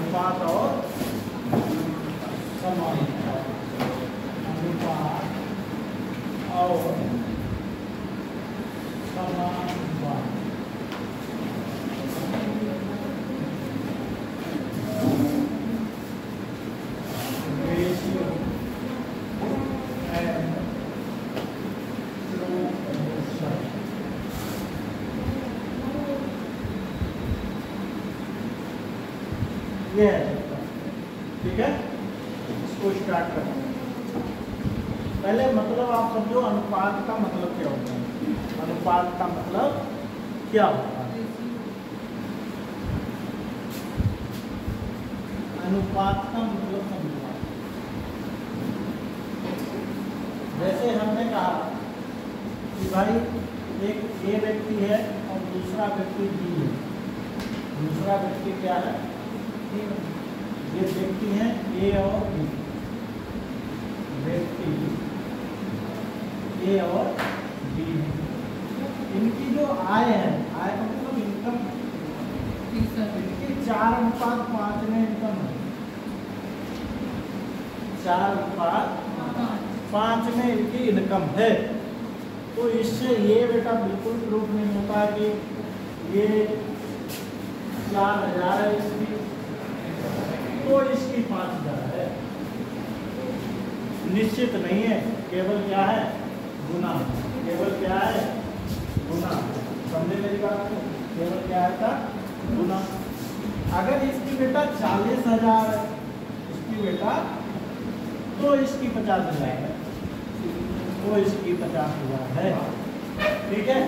अनुपात और समानुपात, अनुपात और समानुपात। Ratio and proportion. ये है, ठीक है। इसको स्टार्ट करते हैं। पहले मतलब आप समझो अनुपात का मतलब क्या होता है। अनुपात का मतलब क्या होता है? अनुपात का मतलब समझो। जैसे हमने कहा कि भाई एक ए व्यक्ति है और दूसरा व्यक्ति बी है। दूसरा व्यक्ति क्या है? ये व्यक्ति हैं ए और बी। व्यक्ति ए और बी, इनकी जो आय है, आय का मतलब इनकम, इनकी 4:5 में इनकम है। 4:5 में इनकी इनकम है। तो इससे ये बेटा बिल्कुल प्रूफ नहीं होता कि ये 4,000 है इसकी, तो इसकी 5,000 है। निश्चित नहीं है, केवल क्या है? गुना। केवल क्या है? गुना। समझे मेरी बात को? केवल क्या है था? गुना। अगर इसकी बेटा 40,000 है, इसकी बेटा, तो इसकी 50,000 है, तो इसकी 50,000 है। ठीक है।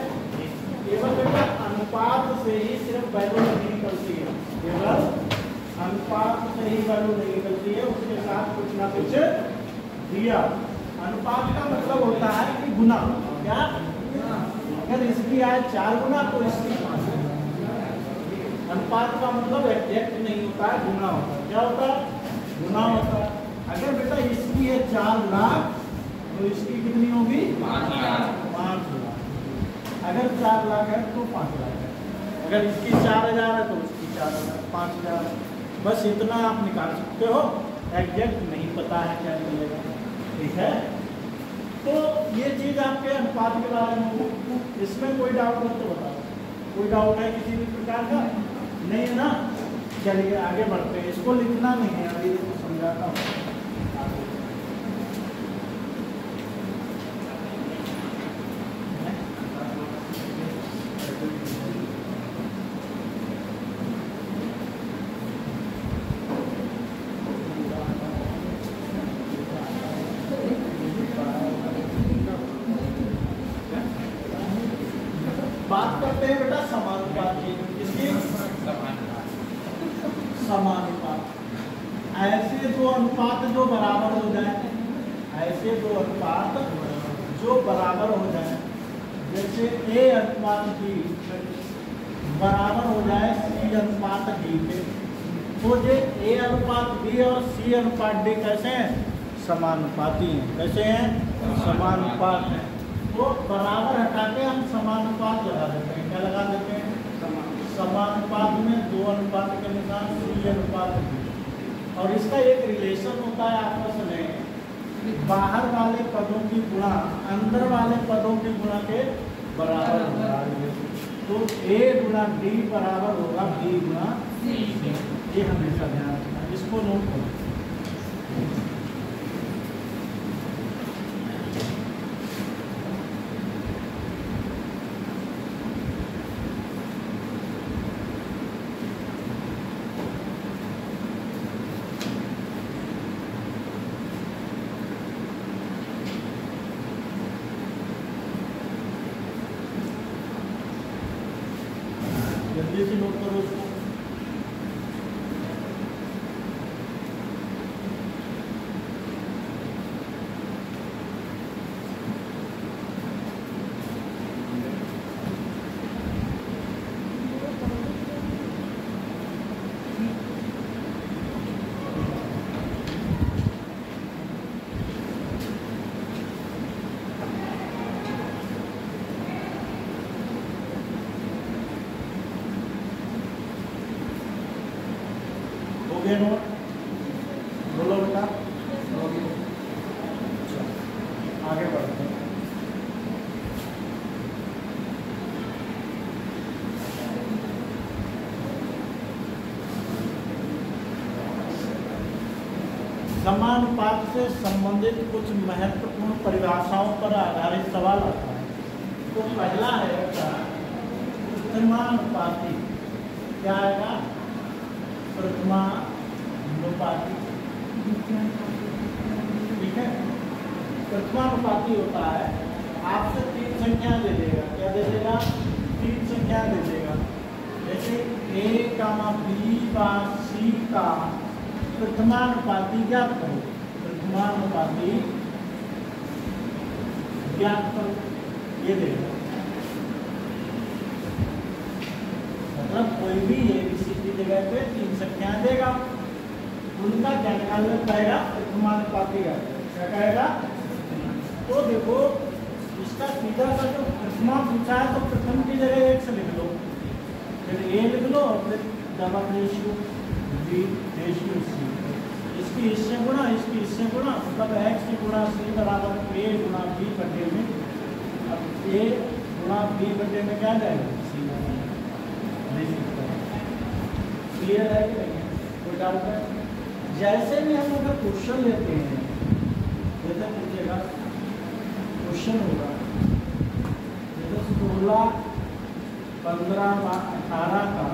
केवल बेटा अनुपात से ही सिर्फ वैल्यू नहीं निकलती है, केवल अनुपात से ही वैल्यू नहीं निकलती है, उसके साथ कुछ ना कुछ दिया। अनुपात का मतलब होता है कि गुना। क्या? अगर इसकी आय 4 गुना तो इसकी 5 गुना। अनुपात का मतलब एग्जैक्ट नहीं होता है, गुना होता है। क्या होता है? गुना होता है। अगर बेटा इसकी है 4 लाख तो इसकी कितनी होगी? 5 लाख। 5 लाख। अगर 4 लाख है तो 5 लाख है। अगर इसकी 4,000 है तो उसकी 4,000, 5,000। बस इतना आप निकाल सकते हो, एग्जैक्ट नहीं पता है क्या निकलेगा। ठीक है। तो ये चीज़ आपके अनुपात के बारे में हो। इसमें कोई डाउट हो तो बताओ। कोई डाउट है किसी भी प्रकार का? नहीं है ना? चलिए आगे बढ़ते हैं। इसको लिखना नहीं है, अभी इसको समझाता हूँ। बात करते हैं बेटा समानुपात की। किसकी? समानुपात। ऐसे दो अनुपात जो बराबर हो जाए, ऐसे दो अनुपात जो बराबर हो जाए, जैसे ए अनुपात बी बराबर हो जाए सी अनुपात डी के, तो जो ए अनुपात बी और सी अनुपात डी कैसे हैं? समानुपाती हैं। कैसे हैं? समानुपात हैं। तो बराबर हटा के हम समानुपात लगा देते हैं। क्या लगा देते हैं? समानुपात में 2 अनुपात के निशान, सी अनुपात बी। और इसका एक रिलेशन होता है आपस में, बाहर वाले पदों की गुणा अंदर वाले पदों की गुणा के बराबर होगा। तो ए गुणा डी बराबर होगा बी गुणा सी। ये हमेशा ध्यान रखना, इसको नोट करो। जल्दी से नोट करो इसको। गए नोट? बोलो बेटा। आगे बढ़ते हैं। समानुपात से संबंधित कुछ महत्वपूर्ण परिभाषाओं पर आधारित सवाल आता है। तो पहला है प्रथमानुपाती। क्या आएगा? प्रथमानुपाती। ठीक है। प्रथमानुपाती होता है, आपसे 3 संख्या दे देगा। क्या दे देगा? 3 संख्या दे देगा। जैसे A, B, C का प्रथमानुपाती ज्ञात करो। प्रथमानुपाती ज्ञात करो, ये देगा। मतलब कोई भी ABC की जगह पे 3 संख्या देगा, उनका क्या निकालना पड़ेगा? प्रथमानुपाती ज्ञात। क्या कहेगा? तो देखो इसका सीधा सा जो प्रथमा पूछा है, तो प्रथम की जगह 1 से लिख लो, फिर A लिख लो, फिर double ratio B ratio C। इसकी इससे गुणा, इसकी इससे गुणा, मतलब x गुणा C बराबर A गुणा B बटे में। अब A गुणा B बटे में क्या जाएगा? C। क्लियर है कि नहीं? कोई डाउट है? जैसे भी हम अगर क्वेश्चन लेते हैं, जैसे पूछेगा क्वेश्चन होगा जैसे 16, 15, 18 का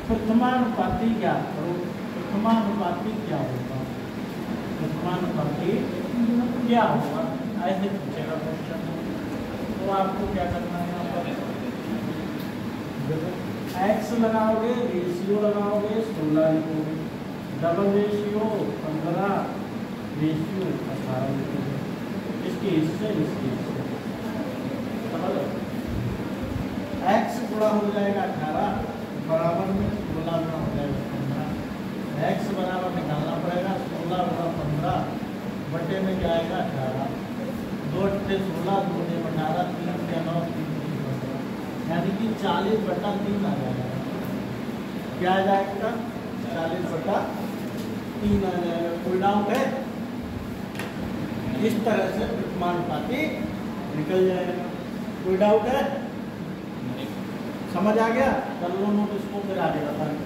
प्रथमानुपाती ज्ञात करो। प्रथमानुपाती क्या होगा? प्रथमानुपाती क्या होगा? ऐसे पूछेगा क्वेश्चन। तो आपको क्या करना है? यहाँ पर x लगाओगे, रेशियो लगाओगे, 16 लिखोगे, डबल रेशियो 15, रेशियो 18 लिखोगे। इसके हिस्से x गुणा हो जाएगा 18 बराबर में 16 गुणा हो जाएगा 15। x बराबर निकालना पड़ेगा 16 गुणा 15 बटे में जाएगा 18। 2 अट्ठे 16, 2 ने 18, 3 के 9, 3 यानी कि 40/3 आ जाएगा। क्या आ जाएगा? 40/3 आ जाएगा। कोई डाउट है? इस तरह से प्रथमानुपाती निकल जाएगा। कोई डाउट है? समझ आ गया? कर लो नोट इसको, फिर आगे बताएं।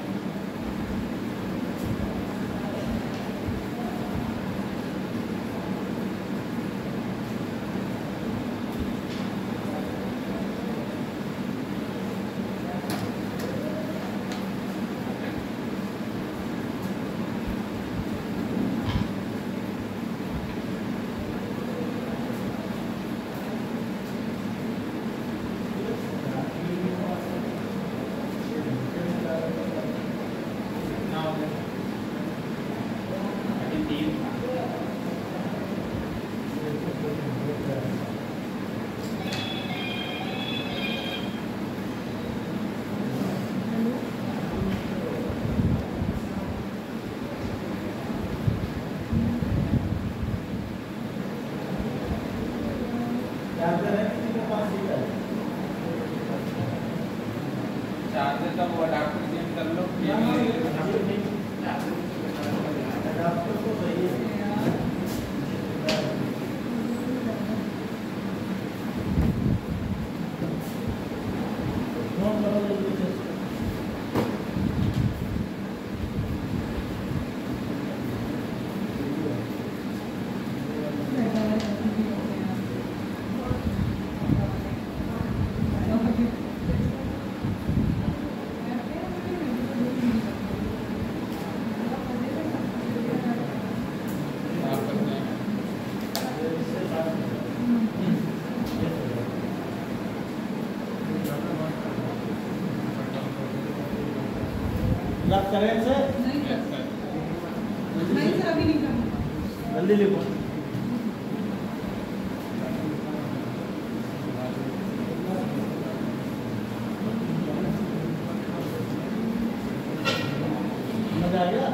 करें से नहीं सर, अभी नहीं करना। जल्दी लिखो। मजा आ गया?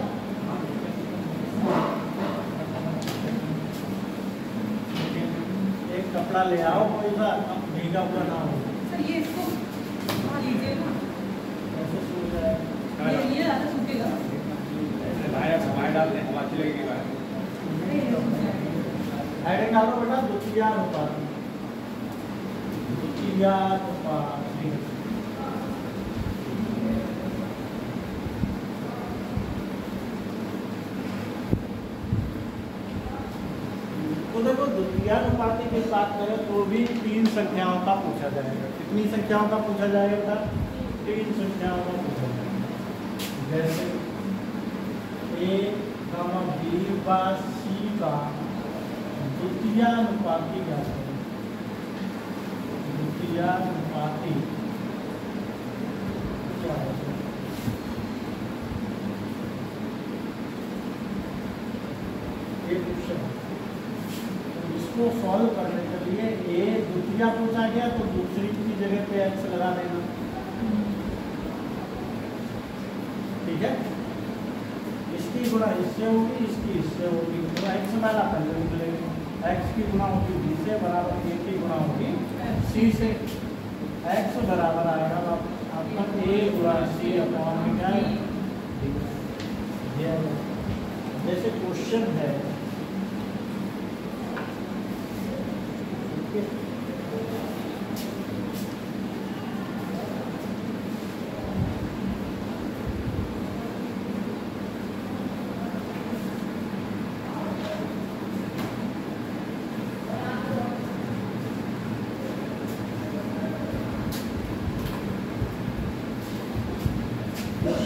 एक कपड़ा ले आओ कोई सा भीगा हुआ ना हो। सर ये इसको लीजिए ना, ऐसे सूख जाए। ये हेडिंग डालो बेटा, द्वितीयानुपाती। द्वितीयानुपाती तो देखो, द्वितीयानुपाती की बात करें तो भी 3 संख्याओं का पूछा जाएगा। कितनी संख्याओं का पूछा जाएगा? 3 संख्याओं का पूछा जाएगा। जैसे A, B व C का द्वितीयानुपाती क्या है? द्वितीयानुपाती क्या है? ये क्वेश्चन इसको सॉल्व करने के लिए ए द्वितीया पूछा गया तो दूसरी की जगह पे एक्स लगा देना। ठीक है, इसकी गुणा इससे होगी, इसकी इससे होगी, तो एक्स वाला पहले निकलेगा। एक्स की गुणा होगी बी से, बराबर ए की गुणा होगी सी से। एक्स बराबर आएगा आपका ए गुणा सी अपॉन में क्या है? जैसे क्वेश्चन है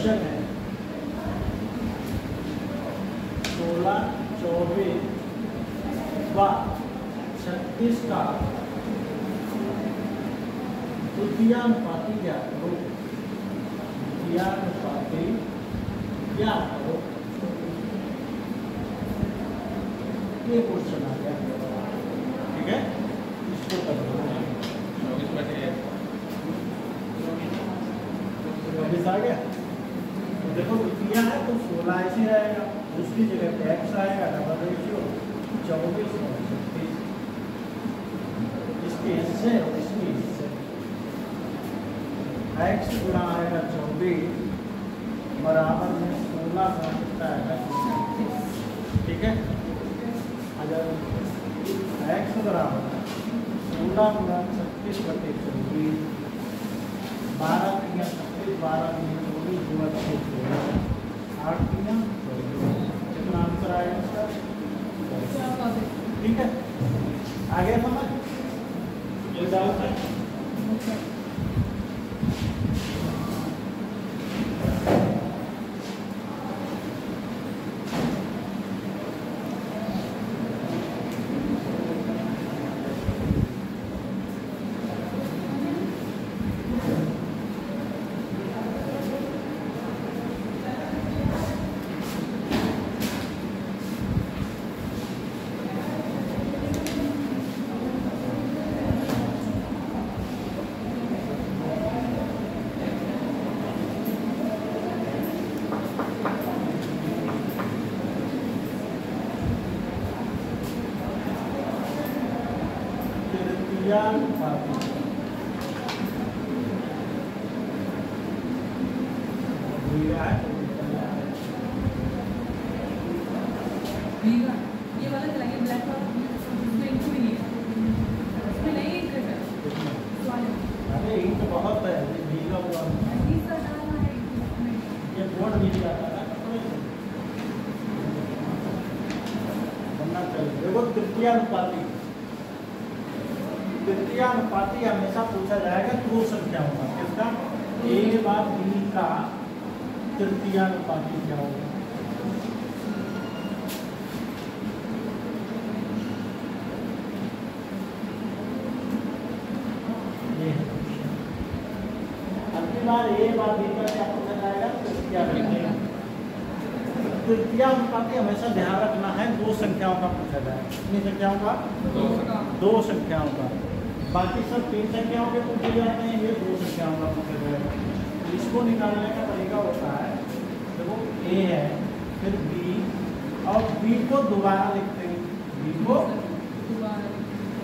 है 16, 24 व 36 का द्वितीयानुपाती ज्ञात करो। द्वितीयानुपाती ज्ञात करो, ये क्वेश्चन आ गया। ठीक है, इसको कर दो। आ गया। तो देखो द्वितीया है तो 16 ऐसे आएगा, उसकी जगह पे एक्स आएगा, डबल रेशियो 24 और 36, इसके हिस्से और इसके हिस्से। एक्स गुणा आएगा 24 बराबर में 16 का कितना आएगा? 36। ठीक है, अगर एक्स बराबर 16 गुणा 36 बटे 24, 12 3 36, 12 3 24 गुणा 6 8 3 कितना आंसर आएगा इसका? ठीक है, आगे समझ ये डाउट है? द्वितीयानुपाती ये वाला चलाइए, ब्लैक वाला इसमें इंक भी नहीं है, इसमें नहीं इंक है। अरे इंक तो बहुत है, भीगा हुआ ये बोर्ड भी जाता है बनना चाहिए। देखो तृतीयानुपाती, तृतीयानुपाती हमेशा पूछा जाएगा 2 संख्याओं का। किसका? ए व बी का तृतीयानुपाती क्या होगा? अगली बार ए व बी का क्या पूछा जाएगा? तृतीयानुपाती। तृतीयानुपाती हमेशा ध्यान रखना है 2 संख्याओं का पूछा जाएगा। कितनी संख्याओं का? 2 संख्याओं का। बाकी सब 3 संख्याओं के पूछे जाते हैं, ये 2 संख्याओं का पूछा जाएगा। इसको निकालने का तरीका होता है, देखो ए है, फिर बी और बी को दोबारा लिखते हैं, बी को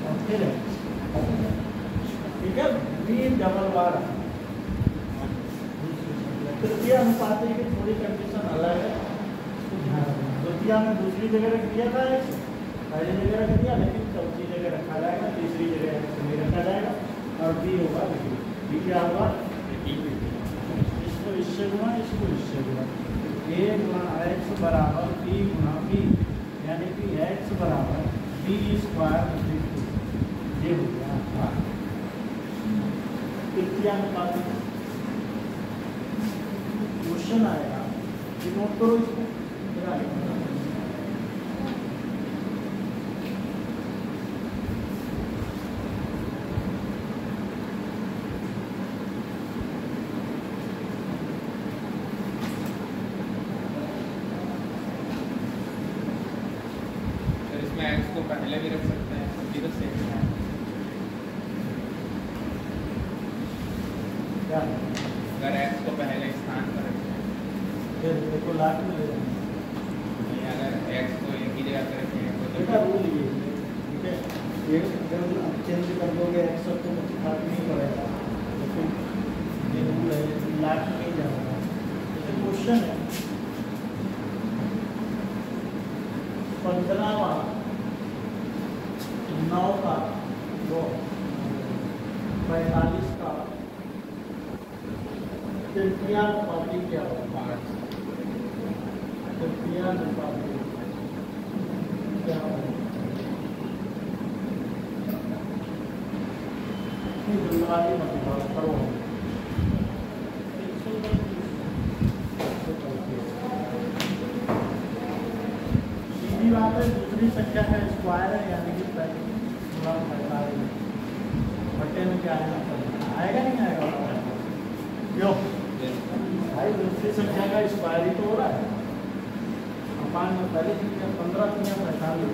और फिर ठीक है, बी डबल बार। तृतीयानुपाती की थोड़ी कंडीशन अलग है, ध्यान रखना। द्वितीया में दूसरी जगह रख दिया था x, पहली जगह रख दिया, लेकिन चौथी जगह रखा जाएगा, तीसरी जगह x नहीं रखा जाएगा और b होगा b क्या होगा, इसको इससे गुणा, इसको इससे गुणा, a गुणा x बराबर b गुणा b, यानी कि x बराबर b स्क्वायर, ये हो गया तृतीयानुपातिक। क्वेश्चन आएगा कि नोट करो इसको, फिर आएगा x को पहले भी रख सकते हैं, भी तो सेम है। क्या अगर x को पहले स्थान पर रखें, फिर देखो लाख में ले जाएंगे, नहीं अगर x को एक ही जगह पर रखें तो बेटा रूल ये है, ठीक है, ये जब आप चेंज कर दोगे x सब तो फर्क नहीं पड़ेगा, लेकिन ये रूल है, लाख में नहीं जाएगा। जैसे क्वेश्चन है 15वां 9 का 45 का तृतीयानुपाती क्या होगा, तृतीयानुपाती क्या होगा, जल्दबाजी मत करो, सीधी बात है, दूसरी संख्या का स्क्वायर है, यानी कि 45 बटे में क्या आएगा नहीं आएगा, क्यों भाई दूसरी संख्या का स्क्वायर ही तो हो रहा है, अपान में पहले 15 3 45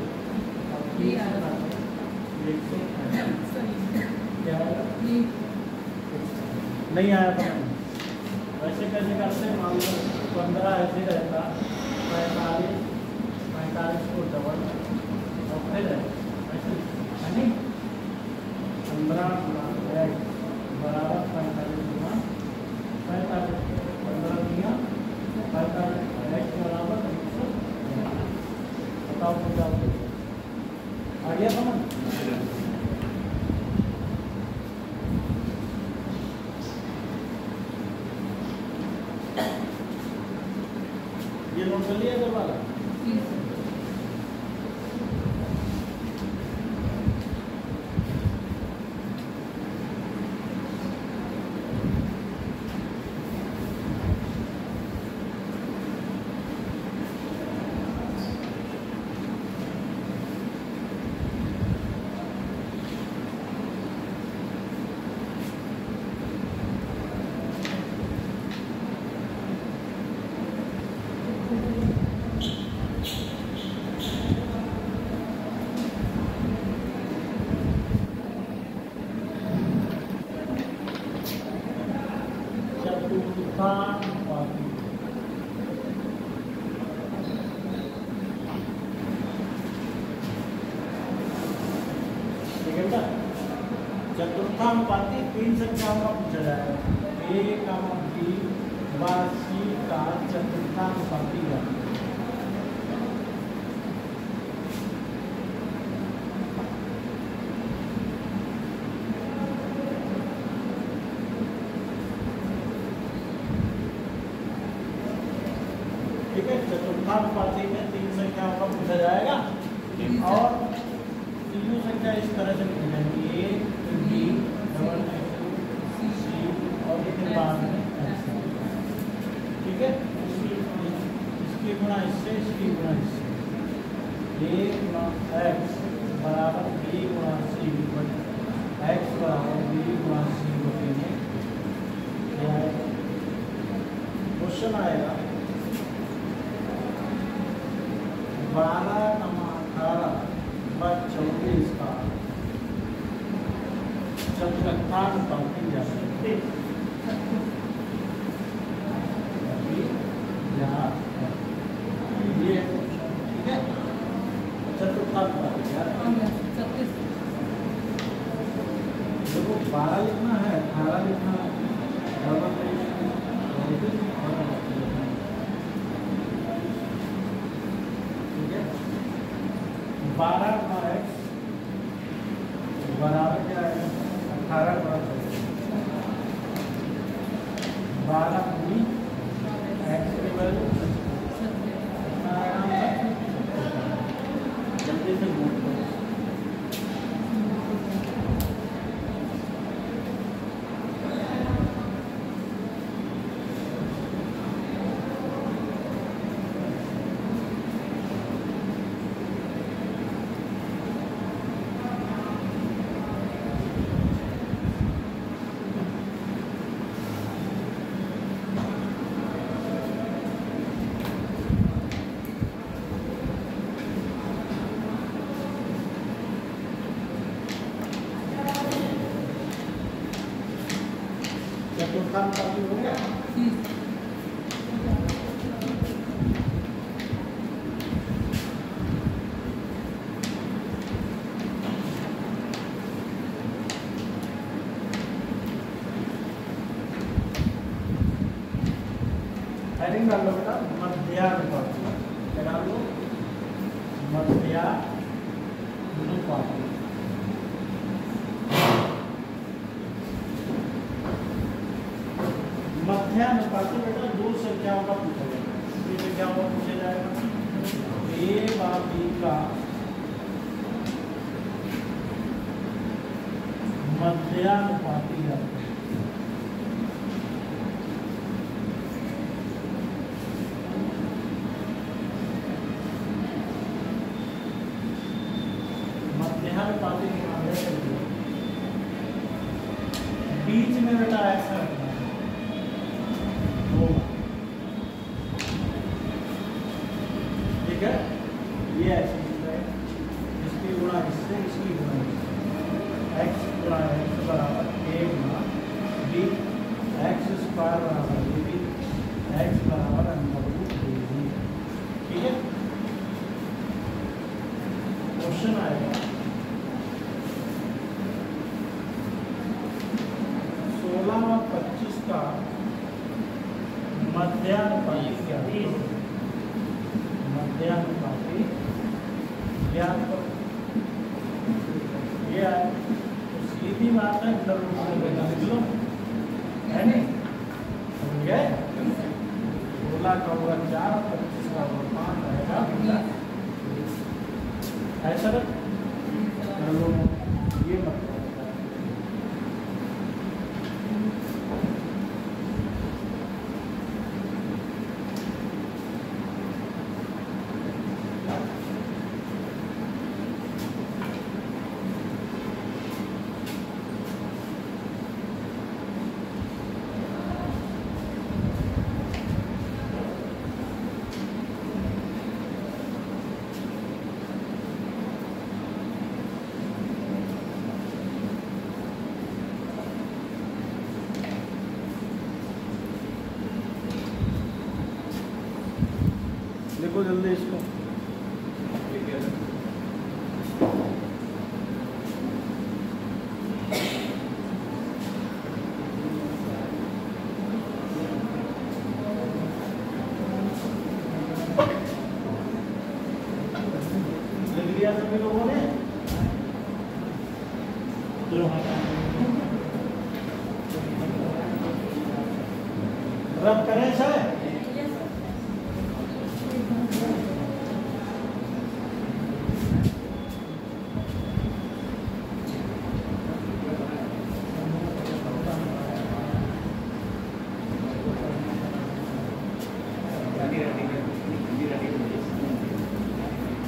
क्या आएगा, नहीं आया था। वैसे कैसे करते हैं, मान लो 15 ऐसे रहता, 45 को डबल और फिर ऐसे, यानी 15 बराबर 45 गुना 45, 15 दिया 45 x बराबर 100। बताओ तो क्या आ गया समझ। ये नोट कर लिया इधर वाला, चतुर्थानुपाती, ठीक है बेटा, चतुर्थानुपाती 3 संख्याओं का पूछा जाएगा, a का b व c का चतुर्थानुपाती है। ठीक है, चतुर्थानुपाती में 3 संख्याओं का पूछा जाएगा और तीनों संख्या इस तरह से लिखी जाएंगी, a b डबल c और फिर बाद में x। ठीक है, इसकी गुणा इससे, इसकी गुणा इससे, a गुणा x बराबर b गुणा c, x बराबर b गुणा c होते हैं। क्वेश्चन आएगा 12 नमा 18 व 24 का चतुर्थानुपाती जाते यहाँ ये, ठीक है, चतुर्थानुपाती देखो 12 लिखना है, 18 लिखना है, 12 गुना x बराबर क्या है 18 गुना 12 पूरी x की वैल्यू जल्दी से नोट करो। चतुर्थांश काफी हो गया। हेडिंग डाल लो बेटा मध्यानुपात। क्या डाल लो मध्यानुपात। मध्यानुपाती बेटा दो संख्याओं का पूछा जाएगा। कितनी संख्याओं का पूछा जाएगा? a बार b का मध्यानुपाती है। मध्यानुपाती के मामले में बीच में बेटा ऐसा रखना है ठीक है। ये ऐसे है इसकी गुणा इससे इसकी गुणा x गुणा x बराबर a गुणा b x स्क्वायर बराबर a b x बराबर √a b। ठीक है। क्वेश्चन आएगा 16 और 25 का मध्यानुपाती क्या है? मध्यानुपाती ज्ञान करो। ये है तो सीधी बात है अंदर लिख लो है नहीं समझ गए। 16 का होगा 4 और 25 का होगा 5 रहेगा ऐसा कर लो। ये मतलब देखो जल्दी इसको लिख लिया सभी लोगों ने। रब करें सर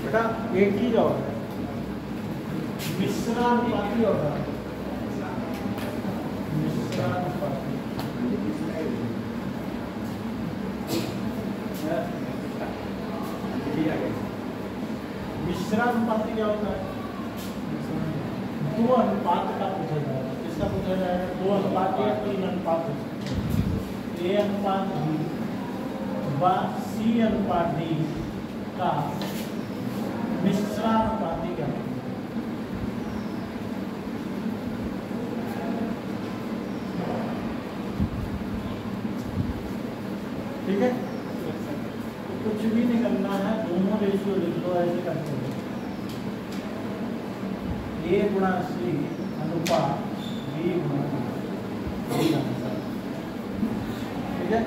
बेटा एक चीज और है मिश्रानुपाती और मिश्रानुपाती मिश्रानुपाती क्या होता है? दो अनुपात का पूछा जाएगा। किसका पूछा जाएगा? दो अनुपात या 3 अनुपात हो सकते हैं। a अनुपात b व c अनुपात d का मिश्रानुपाती क्या है? ठीक है। तो कुछ भी नहीं करना है, दोनों रेशियो लिख लो ऐसे करते हुए। ए गुणा सी अनुपात बी गुणा डी आंसर। ठीक है,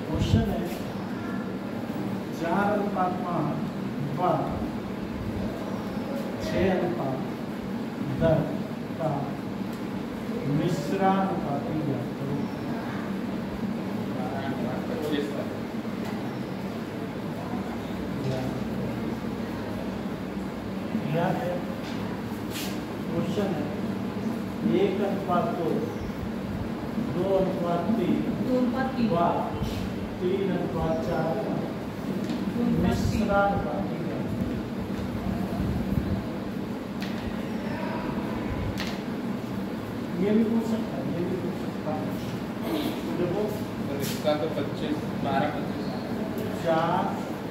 क्वेश्चन है 4:5 व 6:10 का मिश्रानुपाती ज्ञात करो। यह है क्वेश्चन है 1:2, 2:3 2:3 व 3:4 मिश्रानुपाती ज्ञात करो। ये भी पूछ सकता है, ये भी पूछ सकता है। देखो और इसका तो 25 12-25 4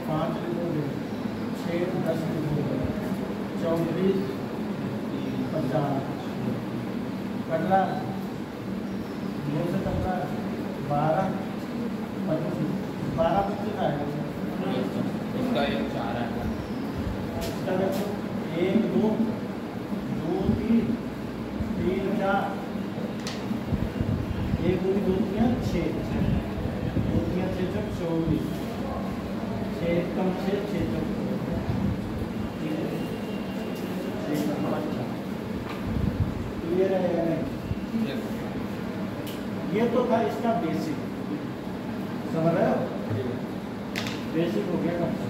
5 लिखोगे, 6 10 लिखोगे, 24 50 कटला 2 से कटला 12 25 12-25 आएगा। इसका ये 4 है। इसका देखो 1 2 2 3 3 4 1 2 2 3 6 2 3 6 24 6 कम 6 6 क्लियर है या नहीं? Yes. ये तो था इसका बेसिक, समझ रहे हो? बेसिक हो गया कम से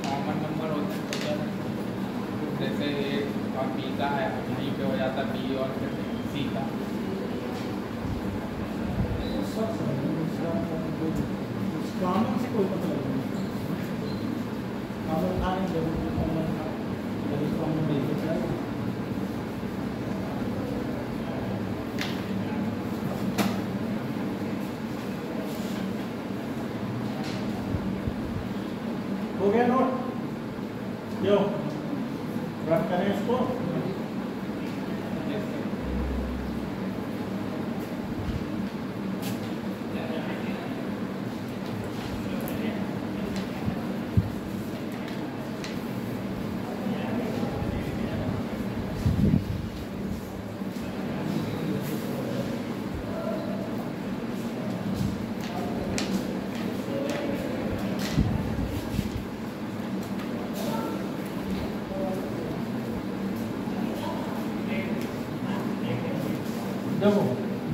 कॉमन नंबर होता है तो क्या है? जैसे ये और बी का है, यहीं पे हो जाता बी और फिर सी का। कॉमन से कोई मतलब नहीं, कॉमन था नहीं, जरूर कॉमन था, जरूर कॉमन नहीं चाहिए। हो गया नोट? जो रख करें इसको। Yes, sir. देखो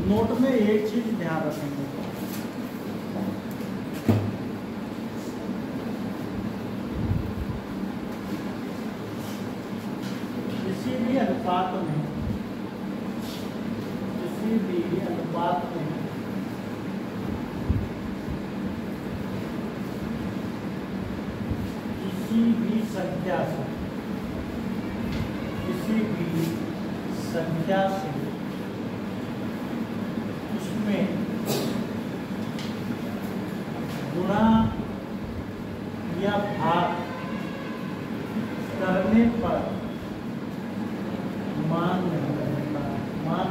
नोट में एक चीज ध्यान रखेंगे, किसी भी अनुपात में किसी भी संख्या से उसमें गुणा या भाग करने पर मान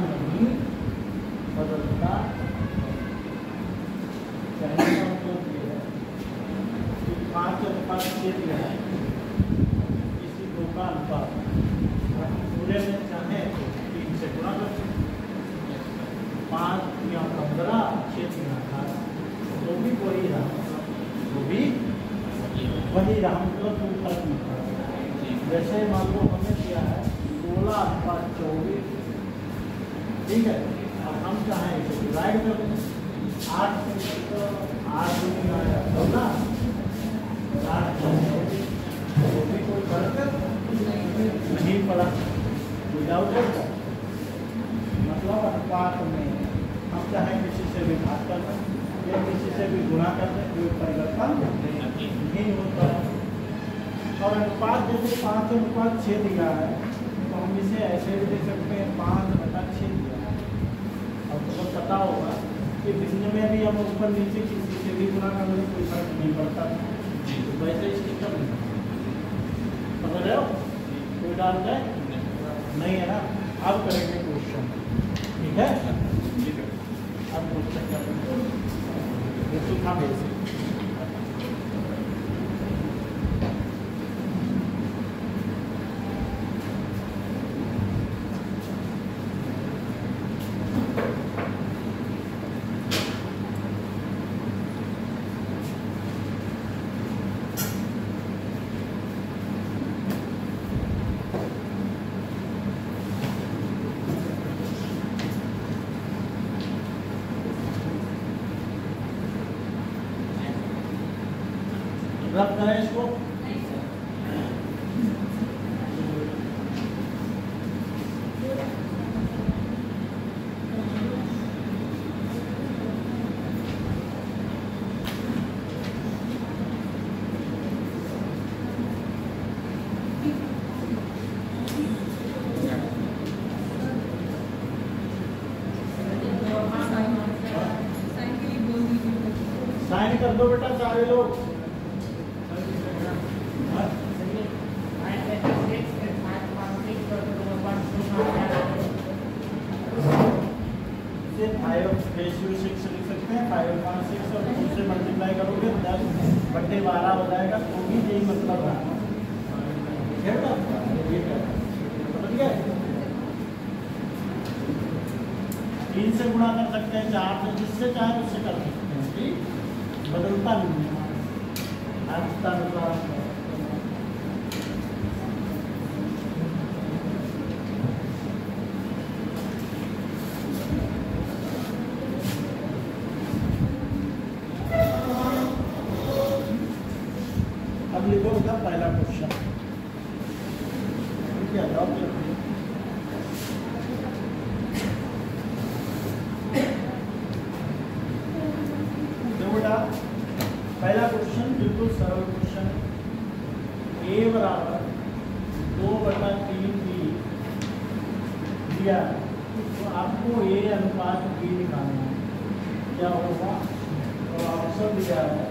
नहीं बदलता। कहने का मतलब ये है कि 5 अनुपात 6 दिया है, किसी दो का अनुपात पूरे में चाहे तो 3 से गुणा कर सकते, 5 या 15 6 या 18 तो भी वही रहा, मतलब कोई फर्क नहीं पड़ा। जैसे मान लो हमने किया है 16:24, ठीक है, अब हम चाहें इसे डिवाइड कर दें 8 से, तो 8 दूनी आया 16, 8 तो भी कोई फर्क नहीं पड़ा, विदाउट है। मतलब अनुपात में हम चाहें किसी से भी भाग कर दें या किसी से भी गुणा कर दें, कोई परिवर्तन नहीं होता है। और अनुपात जैसे 5:6 दिया है तो हम इसे ऐसे भी देख सकते हैं 5/6 दिया है। और तो पता होगा कि भिन्न में भी हम ऊपर नीचे किसी से भी गुना करने में कोई फर्क नहीं पड़ता, तो वैसे इसकी कम समझ रहे हो? कोई डाल जाए नहीं है ना। अब करेंगे क्वेश्चन, ठीक है? अब क्वेश्चन करेंगे, ये था बेसिक। रब करें इसको, साइन कर दो बेटा सारे लोग। मल्टीप्लाई करोगे 10/12 हो जाएगा, तो भी यही मतलब है, समझ गए? 3 से गुणा कर सकते हैं, 4 से, जिससे चाहे उससे कर सकते हैं, ठीक? बदलता नहीं है। अब लिखो उसका पहला क्वेश्चन, क्या जवाब लिखो? बेटा पहला क्वेश्चन बिल्कुल सरल क्वेश्चन है। a बराबर 2/3 b दिया, तो आपको a अनुपात b निकालना है। क्या होगा? तो ऑप्शन दिया है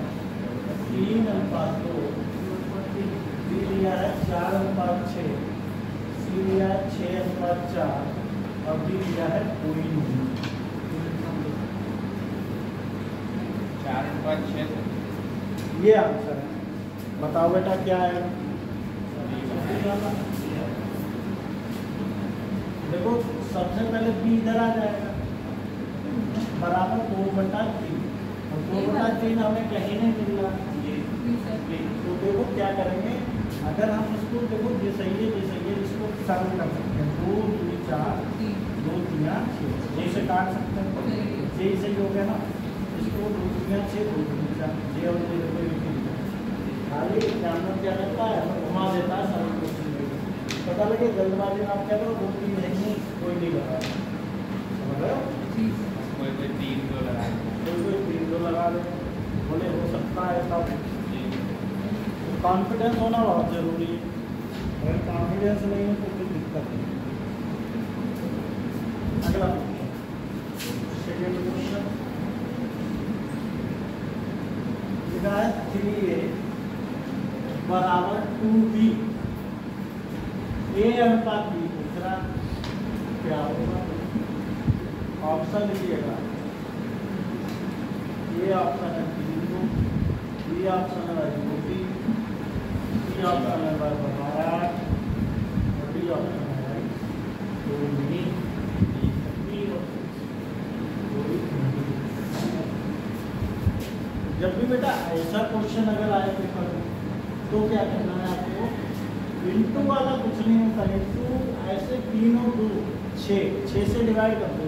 3:2, बी लिया है 4:6, सी लिया है 6:4 और डी लिया है कोई नहीं। 4/6 ये आंसर है। बताओ बेटा क्या है? देखो सबसे पहले बी इधर आ जाएगा, बराबर 2/3, और 2/3 हमें कहीं नहीं मिल रहा। तो देखो क्या करेंगे, अगर हम इसको देखो ये सही है, ये सही है, इसको सरल कर सकते हैं। 2 2 4 2 3 6 जैसे काट सकते हैं, यही सही हो गया ना। इसको 2 3 6 2 3 4 ये और ये देखो खाली जानवर क्या करता है, घुमा देता है सरल क्वेश्चन। पता लगे जल्दबाजी में आप क्या करो, 2 3 नहीं कोई नहीं लगा, समझ रहे हो? कोई 3-2 लगाए, कोई 3-2 लगा दे, बोले हो सकता है तब। कॉन्फिडेंस होना बहुत जरूरी है, अगर कॉन्फिडेंस नहीं है तो कोई दिक्कत नहीं। अगला सेकेंड क्वेश्चन लिखा है 3a बराबर 2b, a अनुपात b दूसरा क्या होगा? ऑप्शन लीजिएगा, ये ऑप्शन है 3, बी ऑप्शन है 2b, सी ऑप्शन है 12 और डी ऑप्शन है 2b। जब भी बेटा ऐसा क्वेश्चन अगर आए पेपर में तो क्या करना है आपको? इंटू वाला कुछ नहीं होता, इंटू ऐसे 3 और 2 6 से डिवाइड कर दो।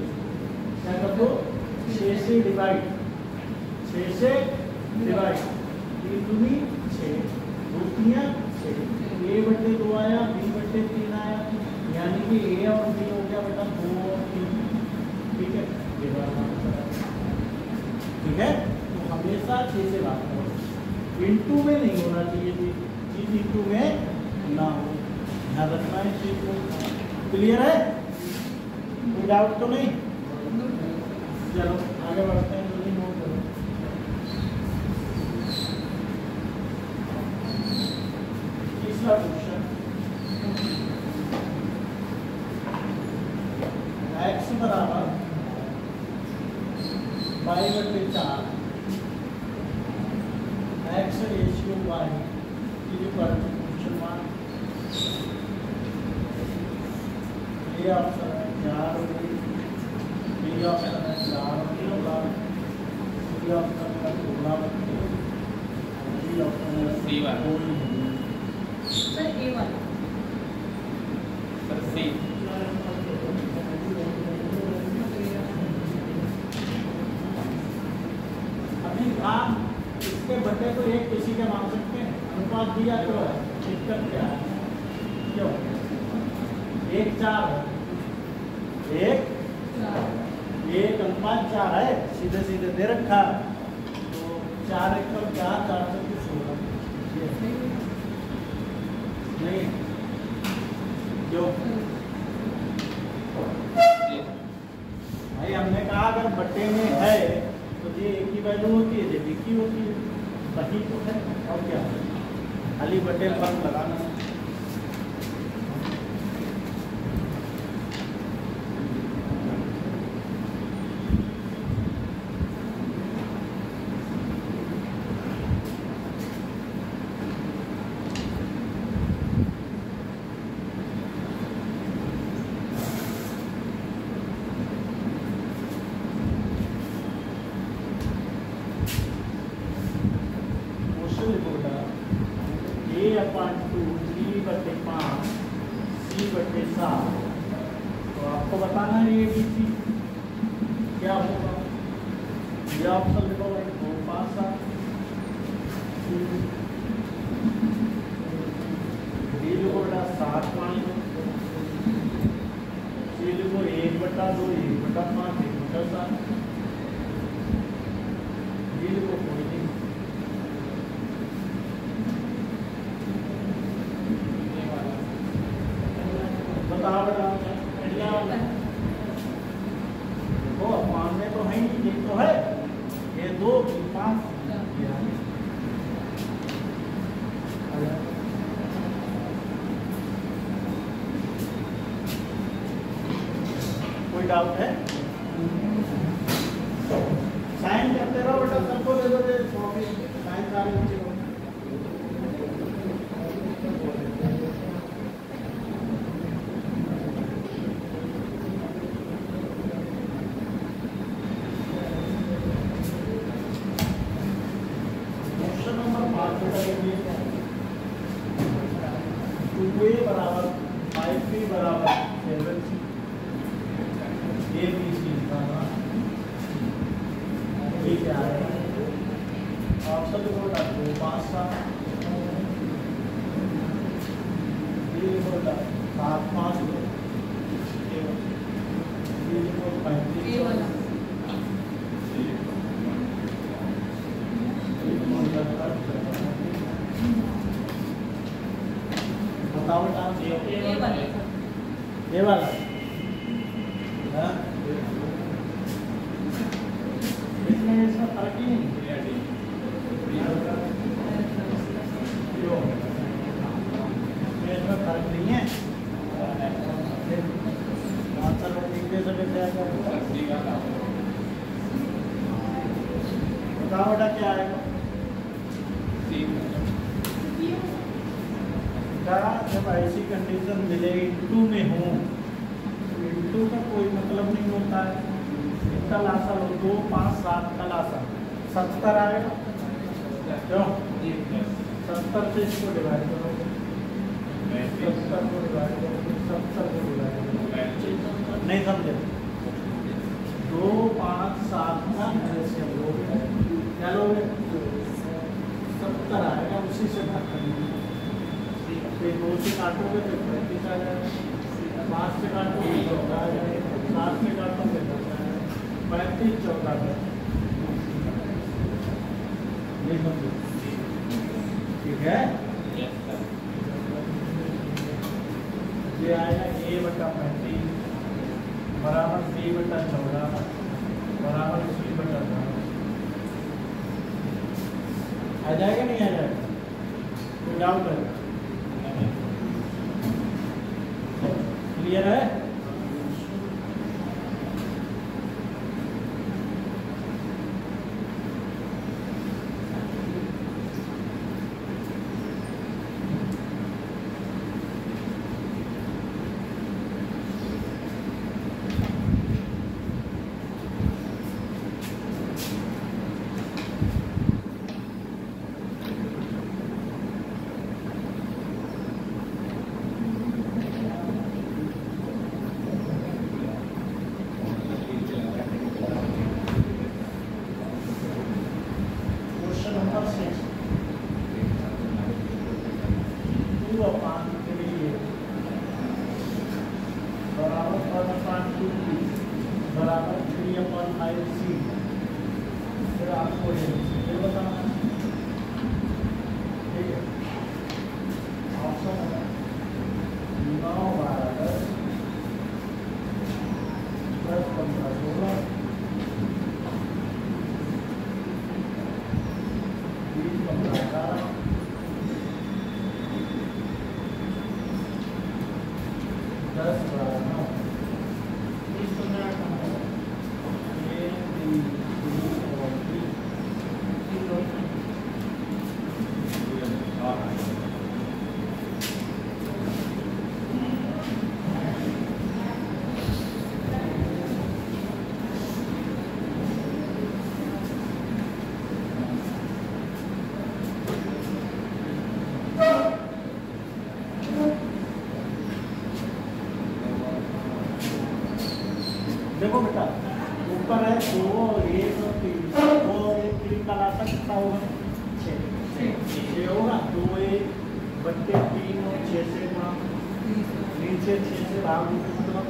क्या कर दो? 6 से डिवाइड, 6 से डिवाइड, 3 दूनी 6, 2 3 6, a/2 आया, b/3 आया, यानी कि a और b हो गया बेटा 2 और 3, ठीक है? ये वाला आंसर है, ठीक है? तो हमेशा 6 से बात करो, इंटू में नहीं होना चाहिए, चीज इंटू में ना हो, ध्यान रखना है चीज को। क्लियर है? कोई डाउट तो नहीं? चलो आगे बढ़ते हैं। दूसरा क्वेश्चन, x बराबर 5/4 x रेशियो y की क्वेश्चन मार्क। ये ऑप्शन है 4 होगी, बी ऑप्शन है 4 होगा, सी ऑप्शन है 16 होगी, डी ऑप्शन है सी वाला। सर ए वाला। सर सी। अभी आप इसके बटे को एक किसी के मान सकते हैं, अनुपात दिया तो है, दिक्कत क्या है? क्यों 1 4 है, 1:4 है, सीधे सीधे दे रखा है, तो 4 1 4 4 से कुछ होगा नहीं क्यों भाई? हमने कहा अगर बट्टे में है तो ये एक ही वैल्यू होती है, ये एक ही होती है, वही तो है और क्या, खाली बट्टे में फर्क लगाना है। A/2 3/5 C/7, तो आपको बताना है ये ABC क्या होगा। ये ऑप्शन लिखो भाई 2 5 7, डी लिखो बेटा 7 5, सी लिखो 1/2 1/5 1/7, डी लिखो कोई नहीं। बताओ बेटा इंडिया वो मानने तो है ही, एक तो है ये 2 5 कोई डाउट है? साइन करते रहो बेटा, सबको दे दो साइन सारे बच्चे को। क्वेश्चन नंबर 5 बेटा 2a बराबर 5b बराबर 7c, ABC ये क्या है? ऑप्शन लिखोगा 2 5 7, ये लिखोगा 7 5 ये लिखो 35 ए वाला। बताओ डांस ए वाला। ये वाला हाँ? इसमें इसका फर्क ही नहीं क्यों? इसमें फर्क नहीं है, आंसर लिखते समय क्या करें? सी वाला। बताओ बेटा क्या आएगा? सी। जब ऐसी कंडीशन मिले इंटू में हो, इंटू का कोई मतलब नहीं होता है, इसका लासा लो 2 5 7 का लासा 70 आएगा, क्यों 70 से इसको डिवाइड करोगे, 70 को डिवाइड करोगे, 70 को डिवाइड करोगे, नहीं समझे? 2 5 7 का एलसीएम लोगे, क्या लोगे? 70 आएगा, उसी से भाग करेंगे। 2 से काटोगे तो 35 आ जाएगा, 5 से काटोगे तो 14 आ जाएगा, 7 से काटोगे तो 10 आ जाएगा, 35 14 ये समझो, ठीक है? ये आएगा A/35 बराबर B/14 बराबर C/10 आ जाएगा नहीं आ जाएगा? कोई डाउट है? क्लियर है? बराबर 3/5c। फिर आपको ये बताना है, ठीक है। ऑप्शन 9 12 10 10 15 16 20 15 18 10 12 9 30 15 देखो बेटा, ऊपर है 2 और 1 और 3, 2 और 1 3 का लासा कितना होगा? 6 होगा। 2a/3 और 6 से गुणा, नीचे 6 से भाग दो, मतलब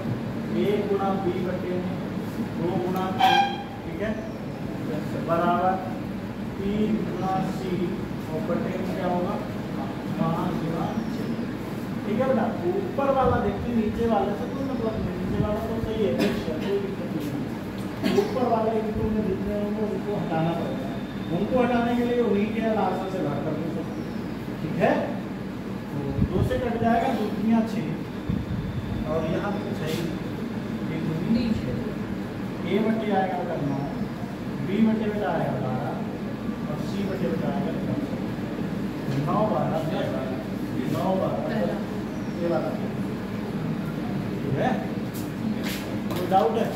1 गुणा b/2 गुणा 3, ठीक है, बराबर 3 गुणा c और बटे में क्या होगा? 5 गुणा 6, ठीक है बेटा। ऊपर वाला देखिए, नीचे वाले से कोई मतलब नहीं, नीचे वाला तो सही है, कोई दिक्कत नहीं। ऊपर वाले इनको में जितने होंगे उनको हटाना पड़ेगा, उनको हटाने के लिए उन्हीं के लास्ट से भाग कर दो, ठीक है। तो 2 से कट जाएगा, 2 दूनिया 6 और यहाँ पे 6 1 दूनी 6, a/बटे आएगा बेटा 9, b/बटे बेटा आएगा 12 और c/बटे बेटा आएगा 10। 9 12 9 12 ये वाला, ठीक है। कोई डाउट है?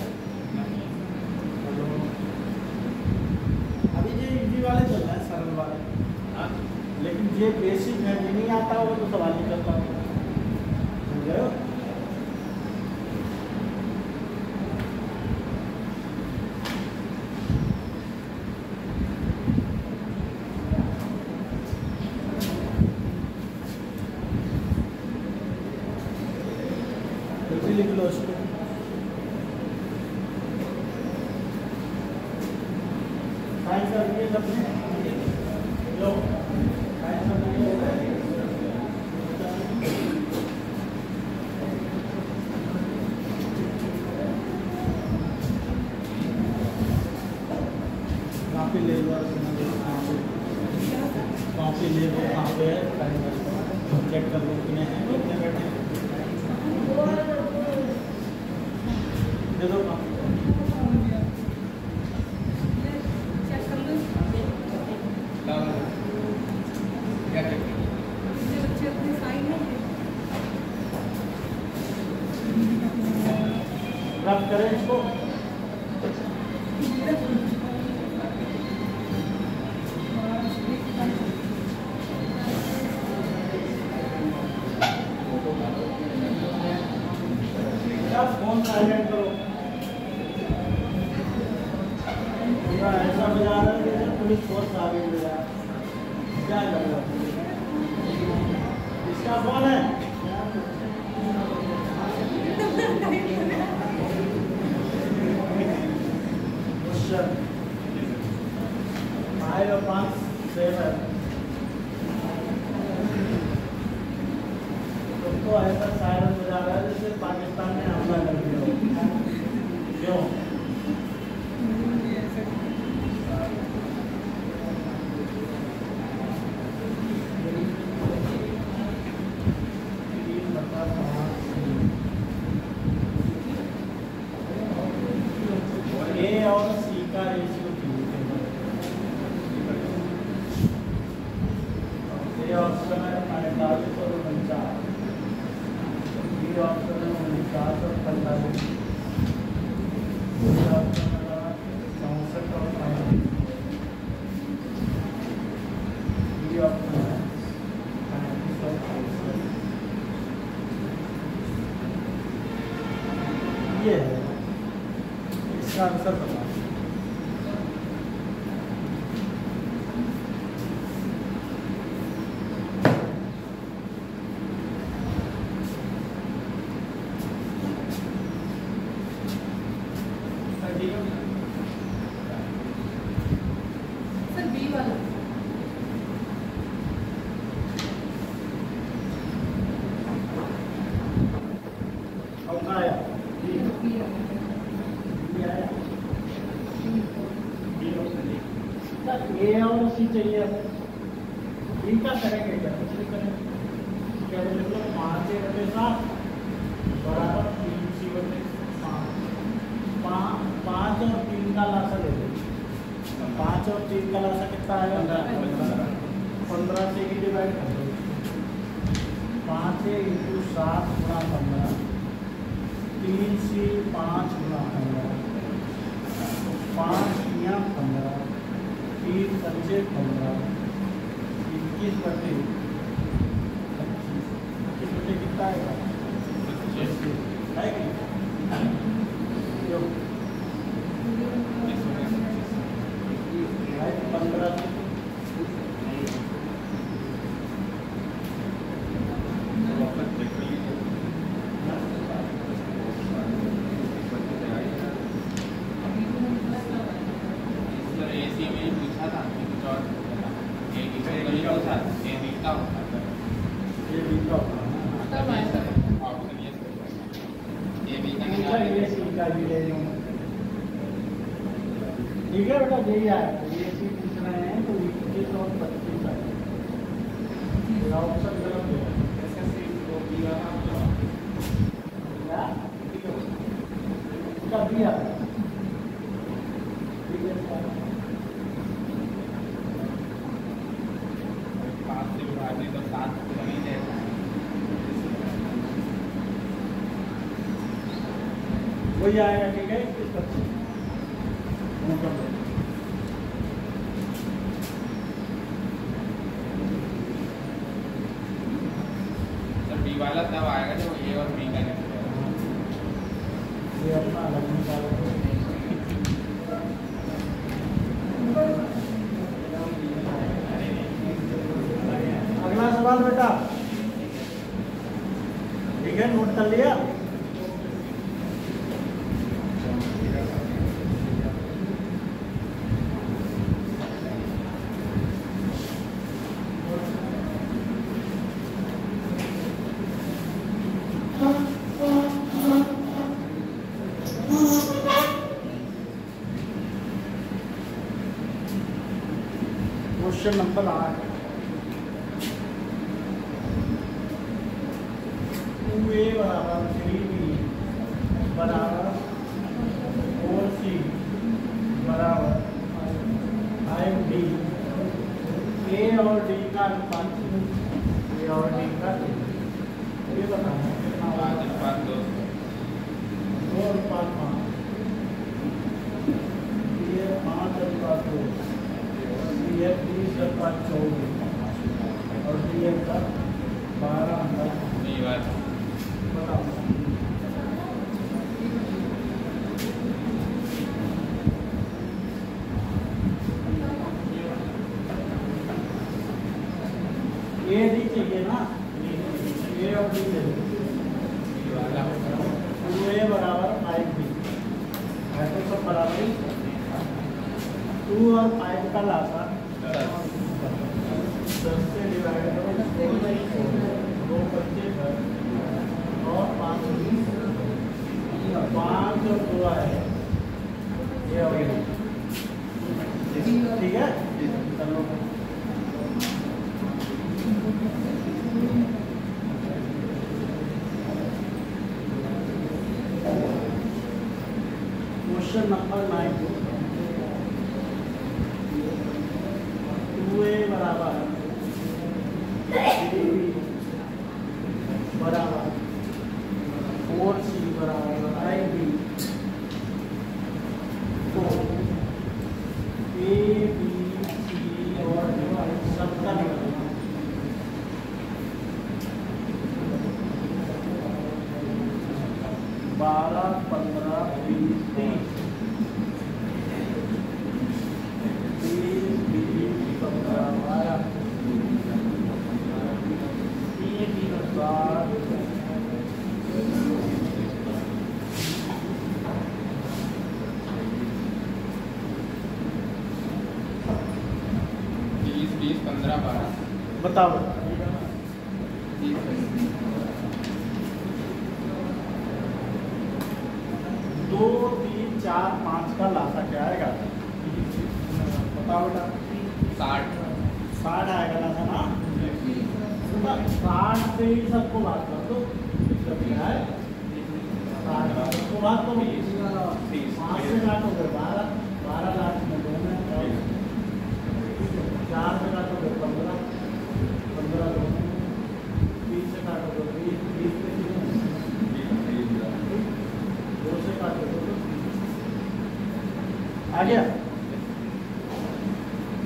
अभी ये इजी वाले चल रहे हैं, सरल वाले, लेकिन ये बेसिक है, जो नहीं आता वो तो सवाल नहीं करता, समझ रहे हो? लिख लो इसको। साइंस का ये सब लो, साइंस का कॉपी ले लो, कॉपी ले लो, कहाँ पे है चेक कर लो कितने हैं, कितने बैठे हैं, दे दो रब करें इसको। फोन साइलेंट करो, ऐसा बजा रहा है जैसे पुलिस फोर्स आ गई बजा, क्या कर रहा है? इसका फोन है, क्वेश्चन 5 और 5 7 तो ऐसा सायरन बजा रहा है जैसे पाकिस्तान ने हमला कर दिया, क्यों? ए और सी का रेशियो ए ऑप्शन है 45 और 49, बी ऑप्शन है 49 और 45, सी ऑप्शन है 64 और 35, डी ऑप्शन है 35 और 65। ये है इसका आंसर बता। सर बी वाला और कहाँ आया बी ये आया ए और सी चाहिए बी का करेंगे क्या कुछ नहीं करेंगे क्या बोले तो 5 ए बटे 7 बराबर 3 सी बटे 5 और 3 का लासा ले लो। 5 और 3 का लासा कितना आएगा 15 से ही डिवाइड कर दो। 5 ए इंटू 7 गुणा 15, 3 सी 5 गुणा 15, 5 या 15, 3 बच्चे 15, 21 बटे 25 बटे कितना आएगा है कि जो 15 ये भी तो ये सी का भी ले लूँ। ठीक है बेटा यही आया ये सी पूछ रहे हैं तो 21 और 25 है ऑप्शन गलत है क्या इसका भी है ठीक है वही आएगा ठीक है 21 25 बी वाला तब आएगा जब ए और बी का नहीं ये अपना अलग निकालो। अगला सवाल बेटा ठीक है नोट कर लिया। क्वेश्चन नंबर 8 2a बराबर 3b बराबर 4c बराबर 5d a और d का अनुपात a और d का ये बताना कितना होगा 2 अनुपात 5 ये 5 अनुपात 2 ये 30 अनुपात 24 और ये का 12 अनुपात बी वाला बताओ। ए डी चाहिए ना ए और डी चाहिए बी वाला 2a बराबर 5b है तो सब बराबर ही 2 और 5 का लासा 10 से डिवाइड करो 2 बच्चे और 5 और 2 आए ये हो गया ठीक है चलो क्वेश्चन नंबर 9 2a बराबर b बराबर 4c बराबर ib तो a b c और सबका निकालना 12 15 20 30 बताओ 2 3 4 5 का लासा क्या आएगा? बताओ बेटा 60 आएगा लासा ना। 60 से ही सबको बात कर दो, दिक्कत क्या है? 60 सबको बात करो, 5 से काटोगे 12 लाख में 2 में 4 से काटोगे 15 2 में 30 से काटोगे 20 में 2 से काटोगे आ गया,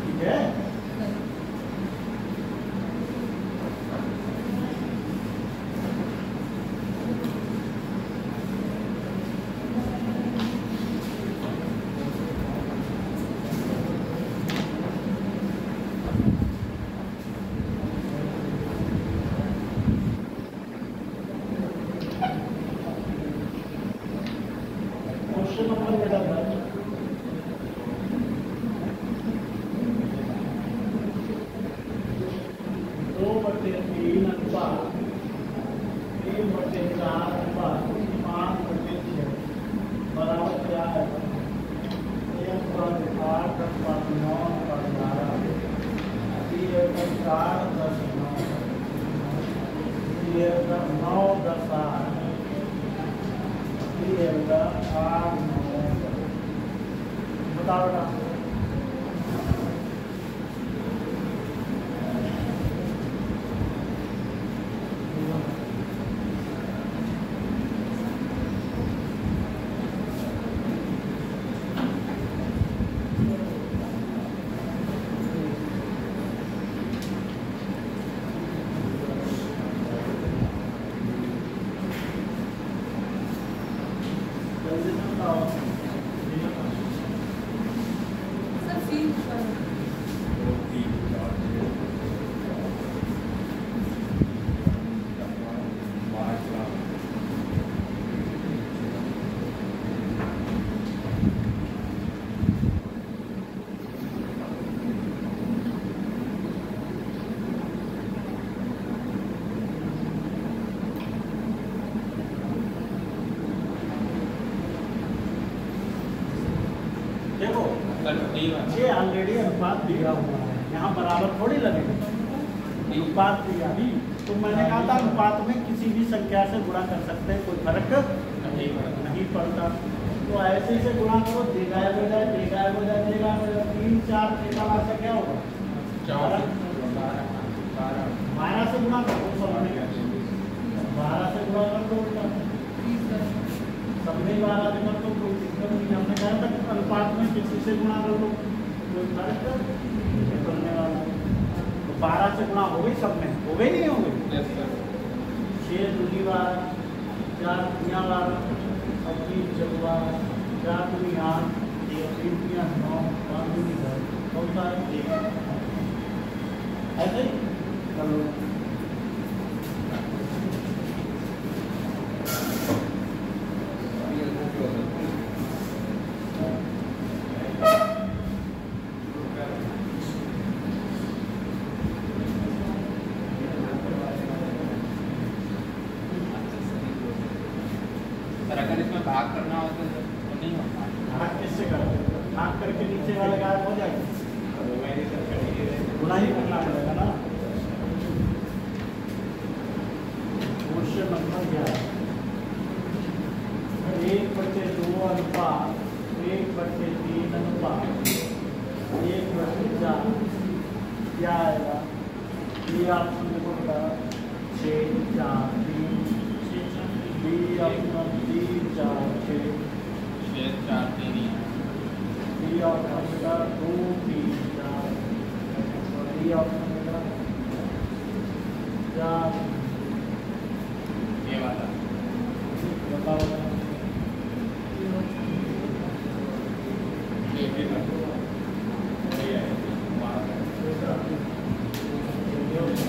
ठीक है। क्वेश्चन नंबर बेटा 2/3 अनुपात 3/4 अनुपात 5/6 बराबर क्या है? 1/8 अनुपात 9/11 3/4 10 9 9 10 8 8 9 बताओ बेटा। सर फील देखो ये ऑलरेडी अनुपात दिया हुआ है, यहाँ बराबर थोड़ी लगेगा, अनुपात दिया ही तो मैंने कहा था अनुपात में किसी भी संख्या से गुणा कर सकते हैं, कोई फर्क नहीं पड़ता। तो ऐसे से गुणा करो, देगा हो जाए 3 4 का से क्या होगा? 12 से गुणा करो, 12 से गुणा कर दो बेटा, सबने 12 से कर दो, कोई दिक्कत नहीं। हमने कहा था अनुपात में किसी से गुणा कर लो, कोई फर्क नहीं पड़ने वाला। तो 12 से गुणा हो गई, सब में हो गई नहीं हो गई? 6 दूनी 12 4 दुनिया 12 25 चौवा 4 दूनी 8 3 दुनिया 9 5 दूनी 10 होता है 1 ऐसे ही कर लो। अगर इसमें भाग करना हो तो नहीं होता। भाग किससे करोगे? भाग करके नीचे वाले गायब हो जाएंगे, गुणा ही करना पड़ेगा ना। क्वेश्चन नंबर 11 1/2 अनुपात 1/3 अनुपात 1/4 क्या आएगा? ये ऑप्शन देखो बेटा 6 4 3, बी ऑप्शन 3 4 6, 6 4 3 ही है। बी ऑप्शन बेटा 2 3 4, और डी ऑप्शन बेटा 4। ये वाला बताओ ये भी था। ये है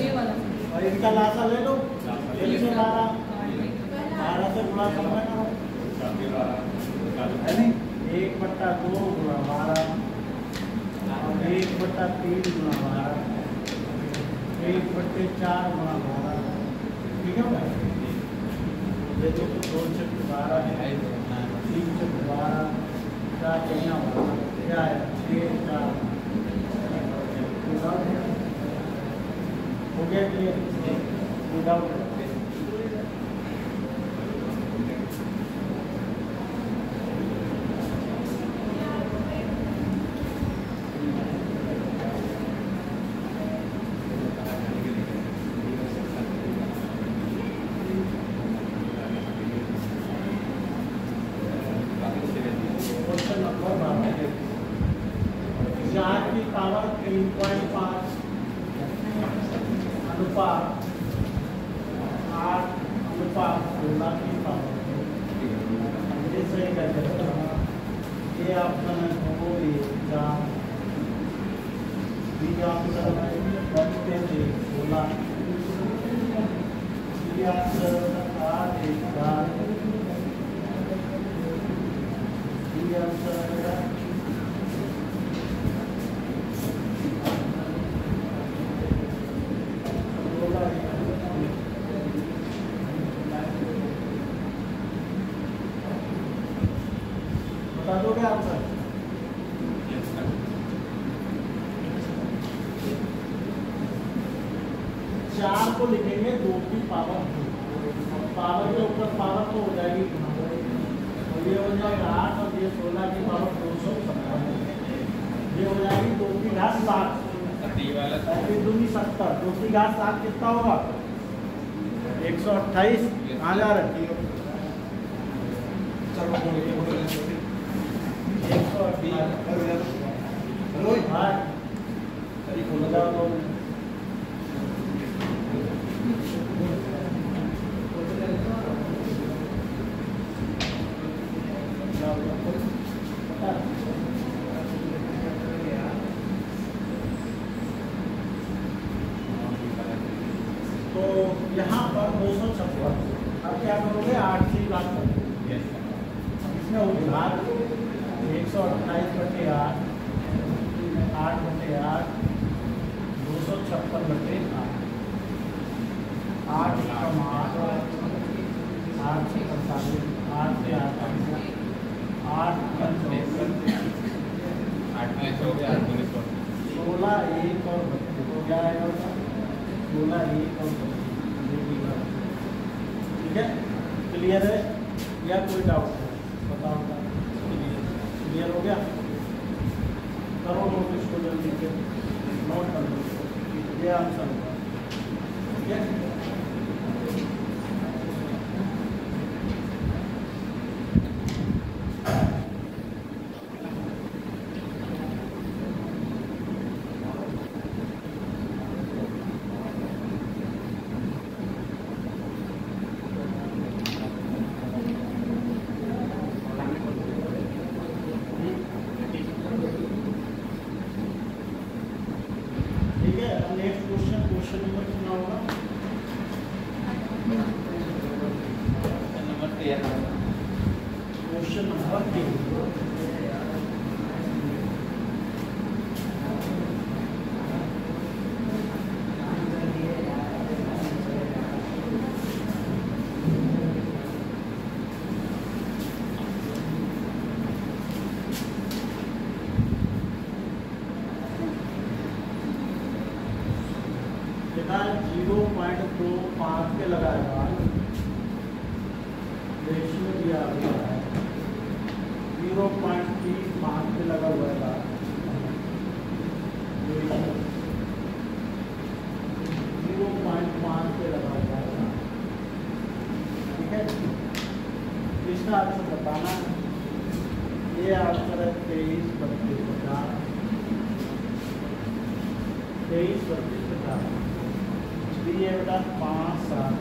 ये वाला और इनका लासा ले लो। लासा। 3 से 12 से गुणा करना करो, है नहीं? 1/2 गुणा 12 और 1/3 गुणा 12, 1/4 गुणा 12। ठीक है भाई? देखो 2 से 12 है, 3 से 12, 4 से 12 क्या है? 6 4 हो गया क्लियर? विदाउट क्वेश्चन नंबर 12 4 की पावर 3.5 अनुपात 8 अनुपात 16 की पावर। ये सही करके बताना। ये ऑप्शन है 2 1 4, बी ऑप्शन है 1 से 16, सी ऑप्शन 8 1 4, डी ऑप्शन है बता दोगे आंसर? चार को लिखेंगे 2 की पावर, पावर के ऊपर पावर तो हो जाएगी, और ये हो जाएगा 8 और ये 16 की पावर 256, ये हो जाएगी 2 की घात 7, वाला 70, 2 की घात 7 कितना होगा? 128। कहाँ जा रहे? 128। तो यहाँ पर 256, अब क्या करोगे? 8 से बात करोगे, इसमें हो घात 128/8, 8/8, 256/8, 8 कम 8, 8 से 45, 8 से 8 कम 64, 8 में से हो गया 8 में 16 1 और 32 हो जाएगा, 16 1 और 32। ठीक है? क्लियर है या कोई डाउट है? बताओ। क्लियर हो गया? करो नोट इसको जल्दी से, नोट कर लो, ये आंसर होगा। ठीक है? ठीक है, अब नेक्स्ट क्वेश्चन नंबर कितना होगा? नंबर 13। Question number 3। बेटा 0.25 पे लगाएगा, रेशियो दिया गया है 0.3 5 पे लगा हुआ है बार, 0.5 पे लगा हुआ है। ठीक है, इसका आंसर बताना है। ये आंसर है 23, 32, 50, 23, 32, 50। ये बेटा 5, 7,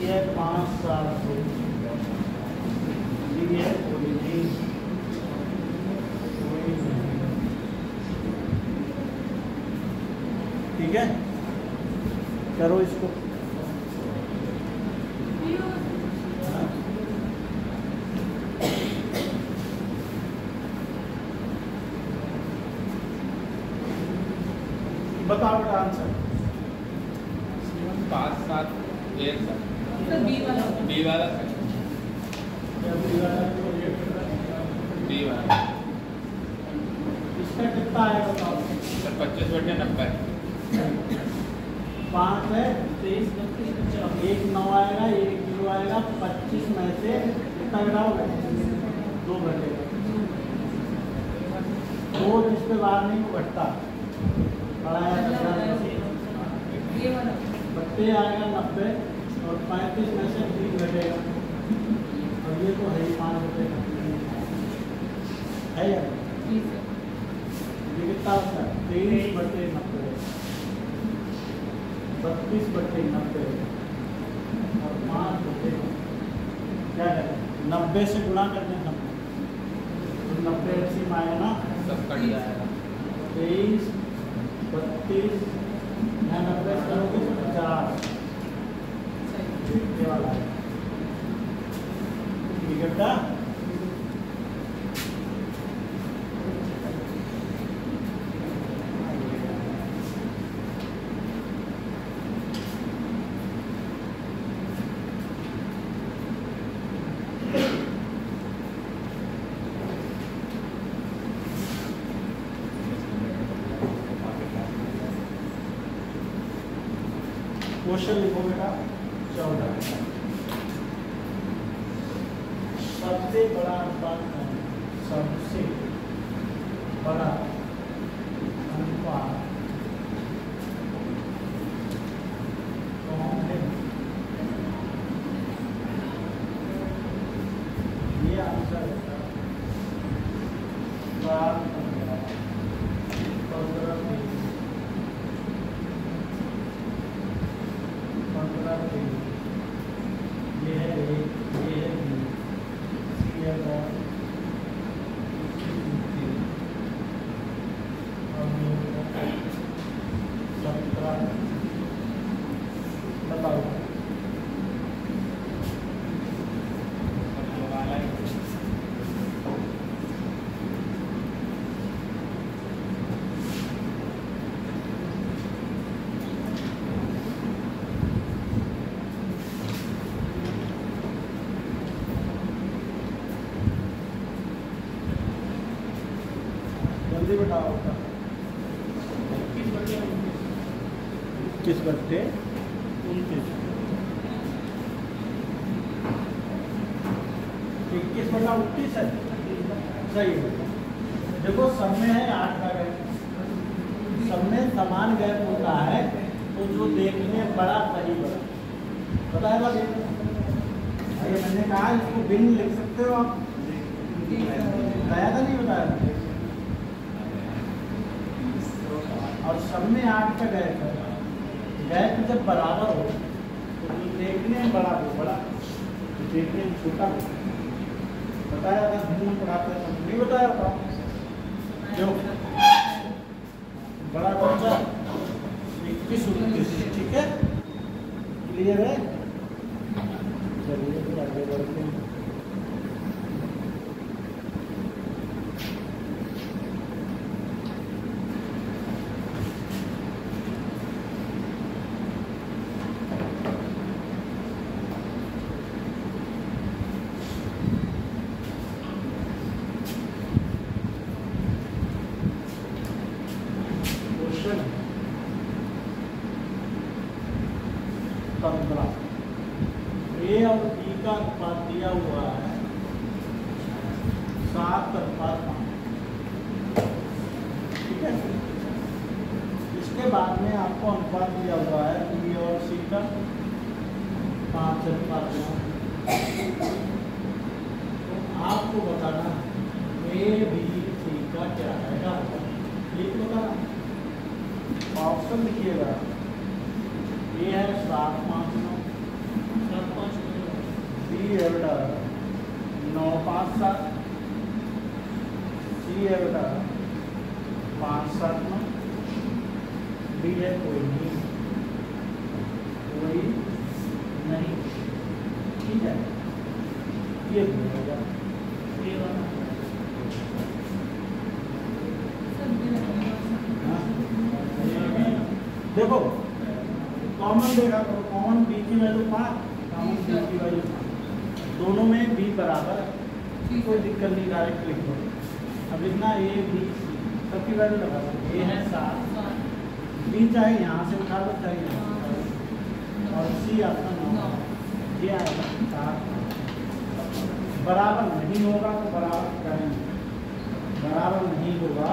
ये 5, 7, ये कोई नहीं, ठीक है। करो इसको। बताओ बेटा आंसर। 5, 7, 1 सर बी वाला बी वाला सर, बी वाला इसका कितना आएगा बताओ। सर 25/90। 5 है, 23, 1 9 आएगा, 1 0 आएगा, 25 में से कितना घटाओगे? 2 घटेगा। 2 जिसके बाहर नहीं वो घटता, बढ़ाया ये वाला बट्टे आएगा 90 और 35 में से 3 घटेगा, और ये तो है ही 5 घटेगा, है यार। जी सर। ये कितना होता है? 23/90, 32/90 और 5 घटेगा। क्या है? 90 से गुणा कर दें, 90 ऐसी में आएगा ना, सब कट जाएगा। 23, 32, 90 करोगे तो 50, ये वाला है। ठीक है बेटा, क्वेश्चन लिखो बेटा 14। सबसे बड़ा अनुपात कौन है? सबसे बड़ा अनुपात कौन है? ये आंसर है 12, 15, 15, 23। ये है A, ये है B, ये है और ये 17। बताओ ये वाला ही। जल्दी बताओ बेटा। 21/29। 21/29 है, सही है। देखो सब में है 8 का गैप, सब में समान गैप होता है, तो जो देखने बड़ा सही बड़ा बताएगा। ये मैंने कहा इसको बिन लिख सकते हो आप, बताया था नहीं बताया? और सब में 8 का गैप है, गैप जब बराबर हो तो जो देखने में बड़ा हो बड़ा, जो देखने में छोटा हो। बताया था भिन्न पढ़ाते हैं, नहीं बताया था? जो बड़ा कौन सा? 21, 29, ठीक है, क्लियर है। चलिए फिर आगे बढ़ते हैं। क्वेश्चन 15। में आपको अनुपात दिया हुआ है बी और सी का 5:9। आपको बताना ए बी सी का क्या आएगा, ये तो बताना। ऑप्शन लिखिएगा, ए है 7:5:9, बी है बेटा 9:5:7, सी है बेटा 5:7:9, डी है कोई नहीं, ठीक है। ये बोलेगा ये वाला देखो कॉमन देखा तो कॉमन बी की वैल्यू 5, कॉमन सी की वैल्यू 5, दोनों में बी बराबर है, कोई दिक्कत नहीं, डायरेक्ट लिख दो। अब लिखना ए बी सी सबकी वैल्यू लगा दो। ए है 7, बी चाहे यहाँ से उठा लो चाहे यहाँ से उठा लो, और सी आपका 9, ये आएगा 7। बराबर नहीं होगा तो बराबर करेंगे, बराबर नहीं होगा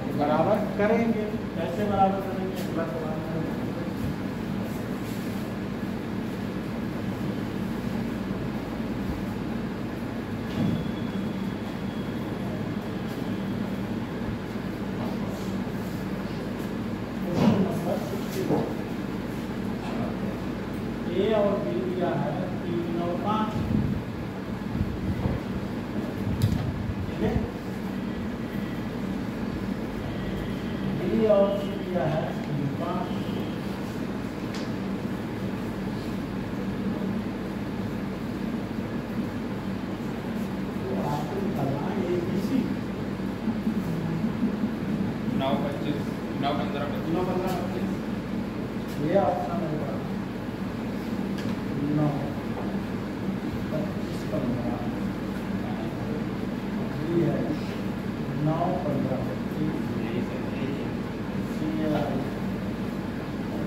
तो बराबर करेंगे। कैसे बराबर करेंगे, अगला सवाल है। ए और बी दिया है 3 और 5, ठीक है। बी और सी दिया है 3, 5, तो आपको निकालना है ए बी सी 9:25 9:15 9:15 ये ऑप्शन है 9 25 15 ये है 9 15 25 सी है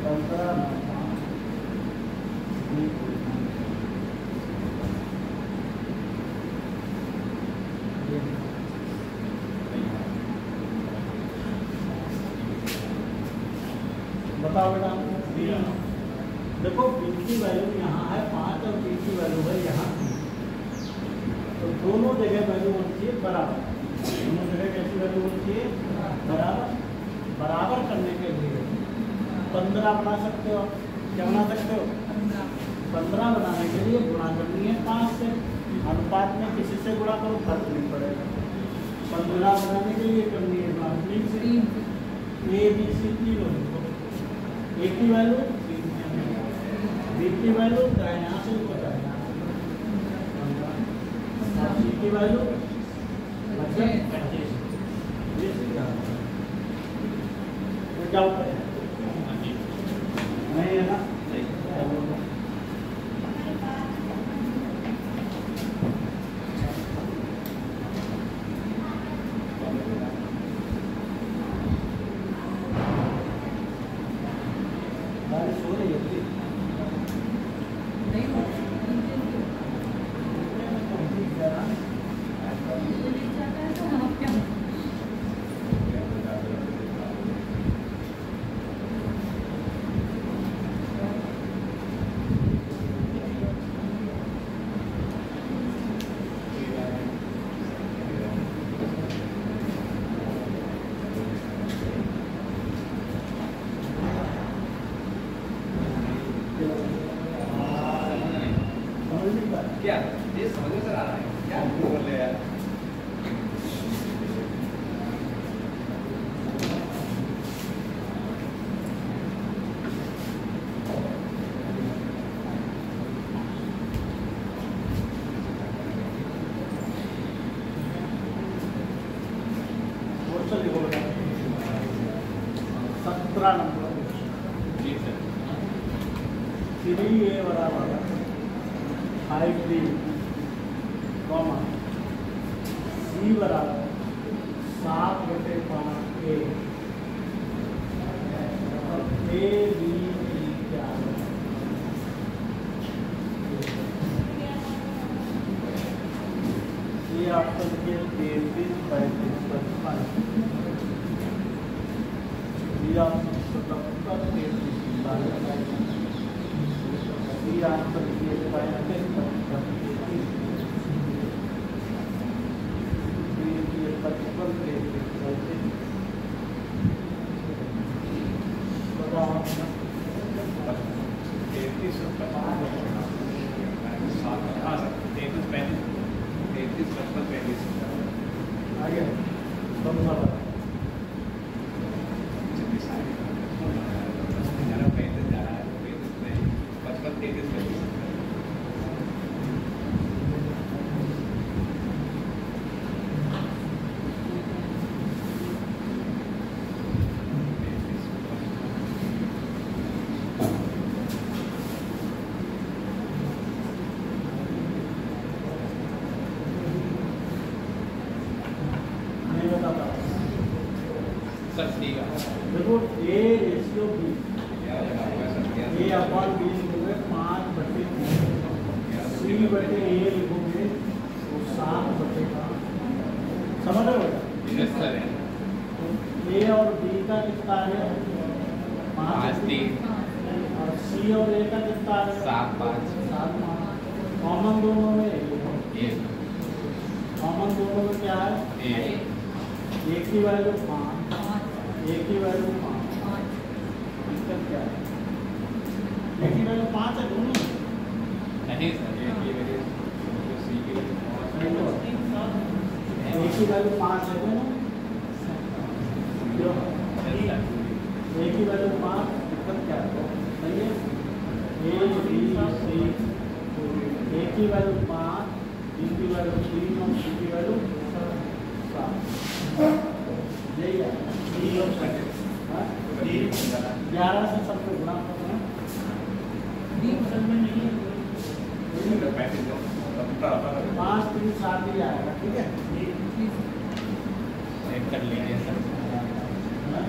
15 9 5 डी बताओ बेटा। देखो बी की वैल्यू यहाँ है 5 और बी की वैल्यू है यहाँ 3, तो दोनों जगह वैल्यू होनी चाहिए बराबर, दोनों जगह कैसी वैल्यू होनी चाहिए बराबर। बराबर करने के लिए 15 बना सकते हो, क्या बना सकते हो 15 बनाने के लिए गुणा करनी है 5 से, अनुपात में किसी से गुणा करो फर्क नहीं पड़ेगा। 15 बनाने के लिए करनी है गुणा 3 से, ए बी सी तीनों, ए की वैल्यू बी की वैल्यू चाहे यहाँ से ऊपर चाहे यहाँ से, सी की वैल्यू 25, ये डाउट है नहीं है ना। बारिश हो रही है क्या ये समझ में आ रहा है क्या बोल रहे हैं यार। क्वेश्चन लिखो बेटा 17 नंबर जी सर 3a बराबर 5b कॉमा c बराबर 7/5a a b c क्या है ये आपका देखिए 33 35 55 ये डी ऑप्शन 77 33 डी आंसर ये 35 आगे नहीं बताता सर ठीक है देखो A ratio B A upon B लिखोगे 5/3 सी बटे ए लिखोगे तो 7/5 समझ रहे हो बेटा? यस सर ए और बी का कितना है 5 5 3 और सी और ए का कितना है 7 5 7 कॉमन दोनों में 1 कॉमन दोनों में क्या है 1 एक की वैल्यू 5 एक की वैल्यू 5 दिक्कत क्या है एक की वैल्यू 5 है दोनों में। नहीं सर एक की वैल्यू 5 है दोनों जो एक की वैल्यू 5 दिक्कत क्या है सही है ए बी सी एक की वैल्यू 5 बी की वैल्यू 3 और सी की वैल्यू 7 यही है हाँ? 11 से सबको गुणा करना है डी बदल में नहीं है 5 3 7 ही आएगा ठीक है एक कर लीजिए सर हाँ?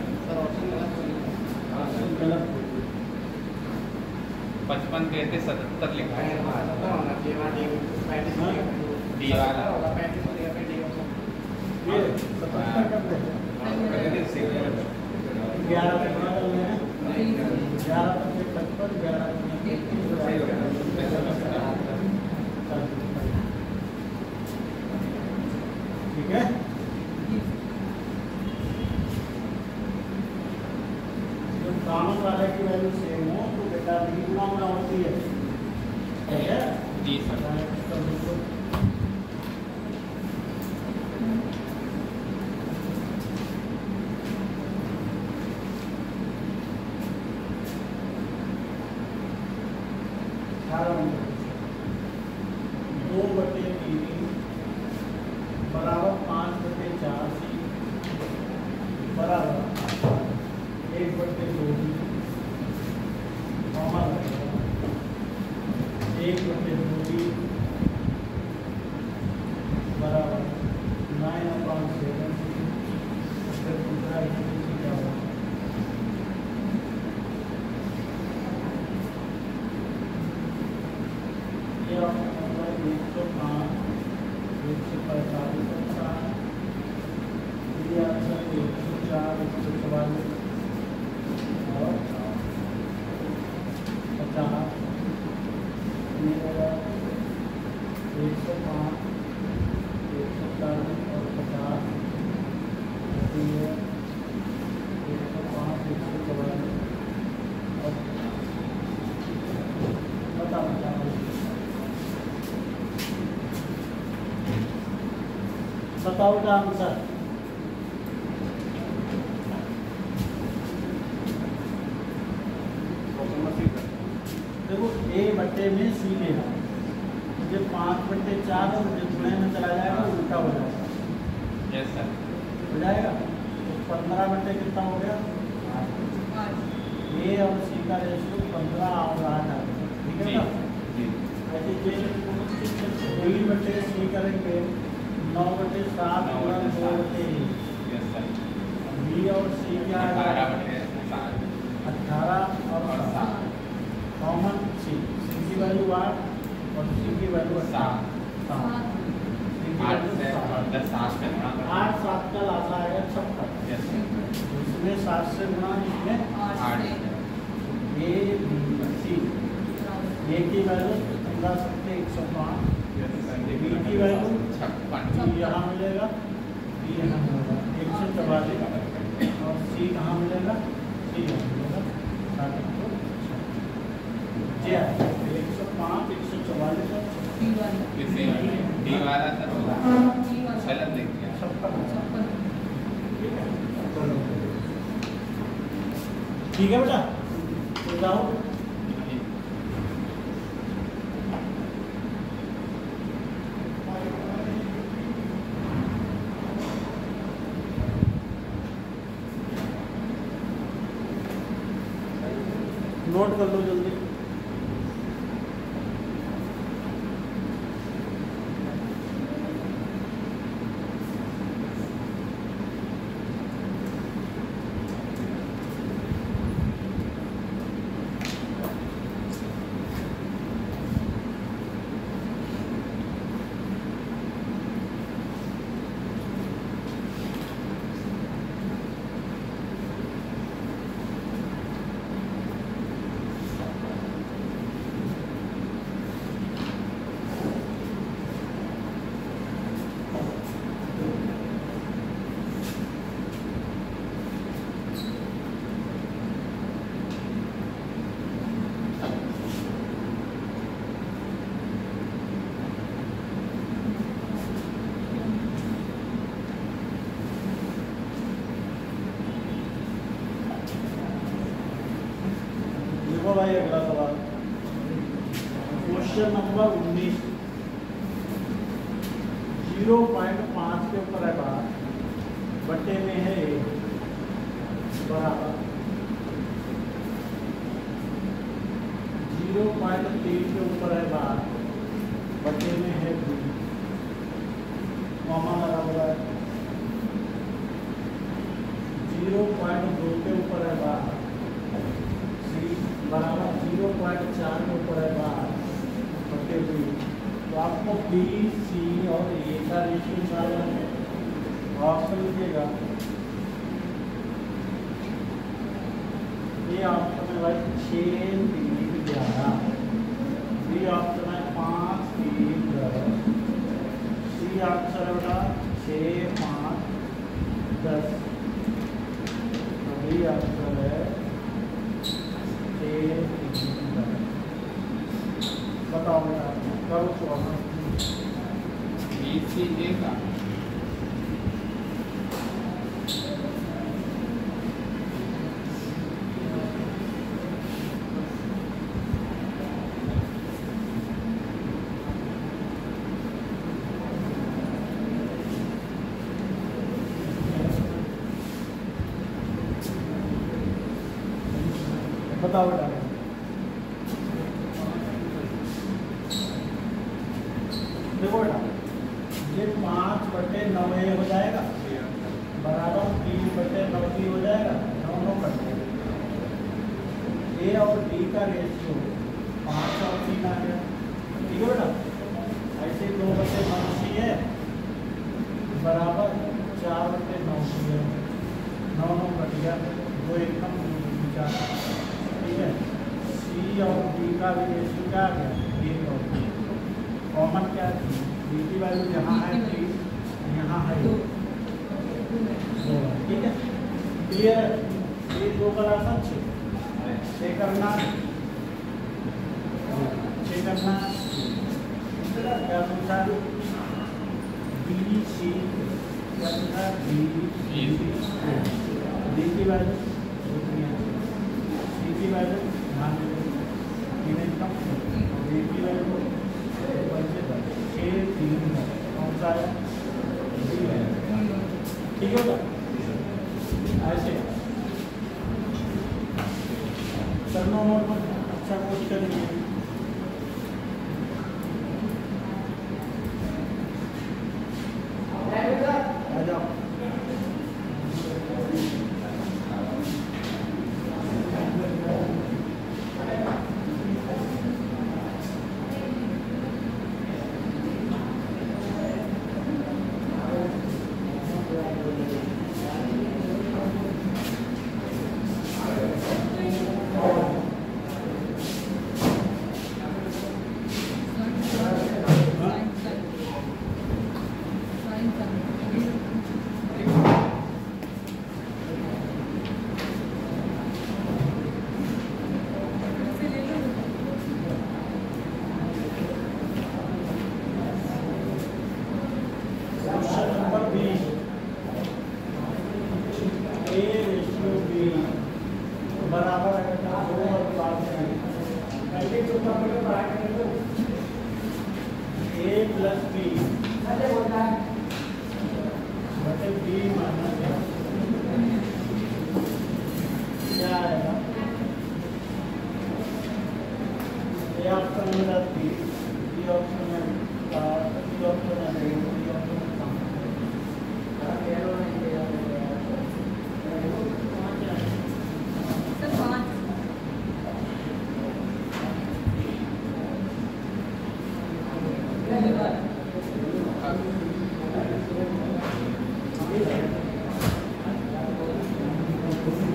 गलत 55 कहते 77 लिखा है डी वाला ये 77 कर दे 11 से गुणा कर लेना 11 से 55 11 ठीक है जब कॉमन वाले की वैल्यू सेम हो तो बेटा बी गुणा में होती है ठीक है जी सर दो बटे 3 बराबर 5/4 सी बराबर 1/2 कॉमन 1/2 बराबर 9/7 उससे दूसरा क्या होगा ये आपका 105 145 ये आंसर 104 144 और 50 ये होगा 105 140 और 50 ये 105 144 और बता बताओ का आंसर देखो ए बट्टे में सी लेना मुझे 5/4 है मुझे गुणे में चला जाएगा उल्टा हो जाएगा यस सर हो जाएगा तो 15 बट्टे कितना हो गया ए और सी का रेशियो 15 और 8 आ गया ठीक है ना ऐसे कोई बट्टे सी करेंगे 9/7 और 2/1 यस सर बी और सी क्या है 18 और 7 कॉमन सी की वैल्यू 8 और सी की वैल्यू 7 8 से 10 7 करना 8 7 का लासा आएगा 56 उसमें 7 से गुणा, इसमें 8 ए बी सी। ए की वैल्यू निकाल सकते 105, बी की वैल्यू 56 यहाँ मिलेगा, बी यहाँ मिलेगा 144, और सी कहाँ मिलेगा, सी यहाँ मिलेगा 105, 144 और किसी डी वाला था गलत लिख दिया। 56। ठीक है बेटा, तो जाओ। नोट कर लो जल्दी। देखो भाई अगला सवाल, क्वेश्चन नंबर 19, 0.5 के ऊपर है बार, बट्टे में है ए बराबर 0.3 के ऊपर है बार, बट्टे में है बी, कॉमा लगा हुआ है 0.2 के ऊपर है बार, बराबर 0.4 के ऊपर है बार, बटे बी। तो आपको बी सी और ए का रेशियो निकालना है, ऑप्शन लिखिएगा। ए ऑप्शन है भाई 6, 3, 11, बी ऑप्शन है 5, 3, 10, सी ऑप्शन है बेटा 6, 5, 10, डी ऑप्शन है बताओ बेटा, करो सवाल। BCA का बताओ बेटा, देखो बेटा ये 5/9 ए हो जाएगा, बराबर 3/9 बी हो जाएगा, 9 कटे ए और डी का रेशियो 5 और 3 आ गया। ठीक है बेटा, ऐसे 2/9 सी है बराबर 4/9 सी है, 9 कट गया, 2 एकदम 4। ठीक है, सी और डी का भी रेशियो क्या आ गया, 1 और 3, कॉमन क्या है, डी की वैल्यू यहाँ है 3, यहाँ है 2। ठीक है, क्लियर है। ये 2 का राशन 6 करना, 6 करना क्या पूछा, बी सी क्या पूछा, बी डी की वैल्यू, सी की वैल्यू ध्यान दें, डी की वैल्यू 6, 3 कौन सा है, ठीक है। ऐसे करना और अच्छा कोशिश करेंगे। आ जाओ,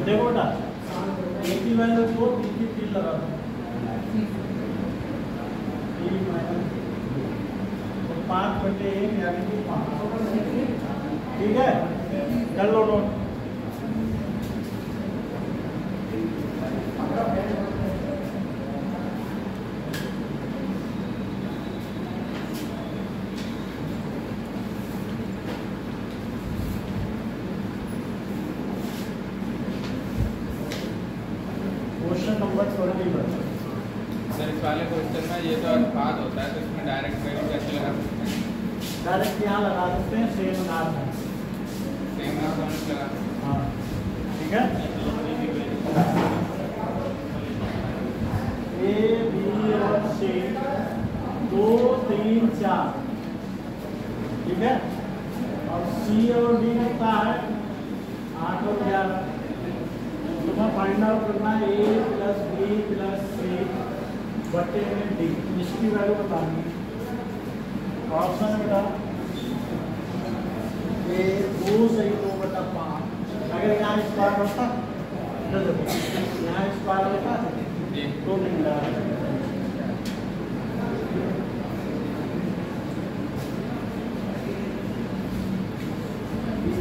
देखो बेटा ए की वैल्यू 2, बी की 3 लगा दो, 3 माइनस तो 5/1 यानी कि 5। ठीक है, कर लो नोट। Question number 21। सर इस वाले क्वेश्चन में ये तो अनुपात होता है, तो इसमें डायरेक्ट वैल्यू कैसे लगा सकते हैं? डायरेक्ट यहाँ लगा सकते हैं, सेम नाम है। सेम नाम लगा सकते हैं। हाँ ठीक है, ए बी और सी 2 3 4, ठीक है, और सी और डी कितना है 8 और 11। तुम्हें फाइंड आउट करना है ए प्लस बी प्लस सी बटे में डी, इसकी वैल्यू बतानी है। ऑप्शन है बेटा ए 2 सही 2/5। अगर यहाँ स्क्वायर होता तो देखो यहाँ स्क्वायर होता तो नहीं मिला।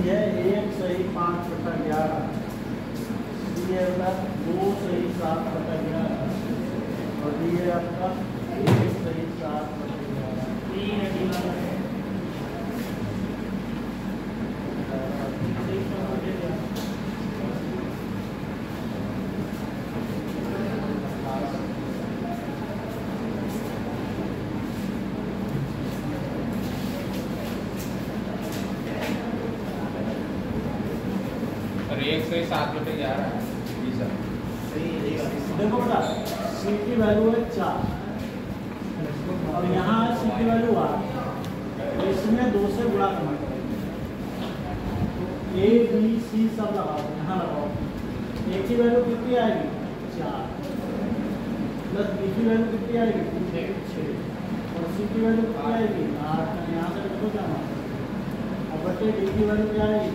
ये 1 सही 5/11, ये होगा 2 सही 7/11 और ये आपका 1 सही 7/11। 3 अगला और 1 से 7/11 है। जी सर। देखो बेटा सी की वैल्यू है 4 और यहाँ सी की वैल्यू 8, तो इसमें 2 से गुणा करना पड़ेगा। ए बी सी सब लगाओ, यहाँ लगाओ। ए की वैल्यू कितनी आएगी 4 प्लस बी की वैल्यू कितनी आएगी 6 और सी की वैल्यू कितनी आएगी 8। यहाँ से देखो जाना और बटे डी की वैल्यू क्या आएगी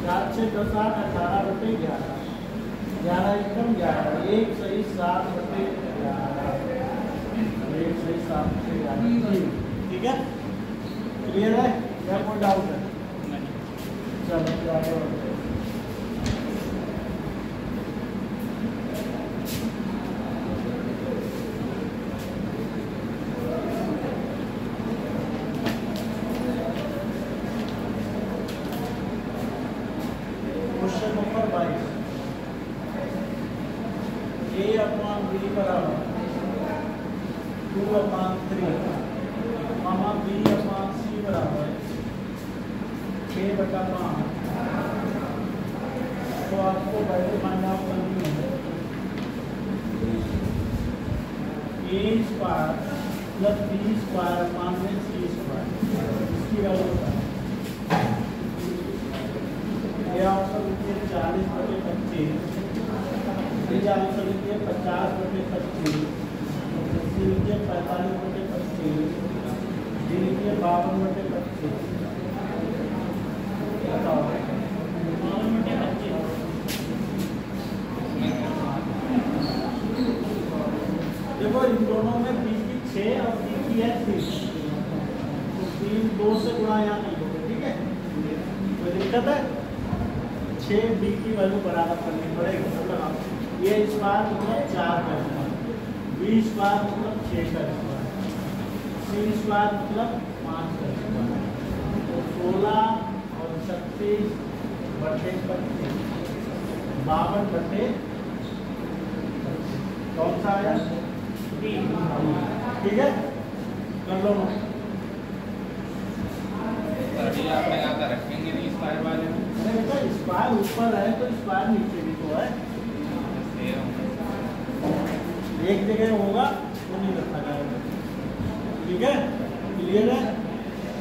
4 6 10 8 18/11, 11 एकदम 11, 1 सही 7/11, 1 सही 7/11। ठीक है, क्लियर है या कोई डाउट है? चलो आगे बढ़ते हैं। Question number 22। A/B बराबर 2/3 मामा B/C बराबर 6/5। तो आपको वैल्यू फाइंड आउट करनी है। A² प्लस B² C², इसकी वैल्यू बताएं। ये ऑप्शन लिखिए 40/25, बीजा ऑप्शन लिखिए 50/25, सी लिखिए 45/25, डी लिखिए 52/25। बताओ 52/25। देखो इन दोनों में बी की 6 और डी की है 3, तो 3 2 से गुणा यहाँ नहीं होगा। ठीक है, कोई दिक्कत है? 6 डी की वैल्यू बराबर करनी पड़ेगी। मतलब ये स्क्वायर मतलब 4 का स्क्वायर, बी स्क्वायर मतलब 6 का स्क्वायर, सी स्क्वायर मतलब 5 का स्क्वायर। तो 16 और 36/25, 52/25 कौन सा आया? ठीक है, कर लो। अभी आप लगातार रखेंगे नहीं स्क्वायर वाले में? अरे बेटा स्क्वायर ऊपर है तो स्क्वायर नीचे भी तो है, एक जगह होगा तो नहीं रखा जाएगा। ठीक है, क्लियर है?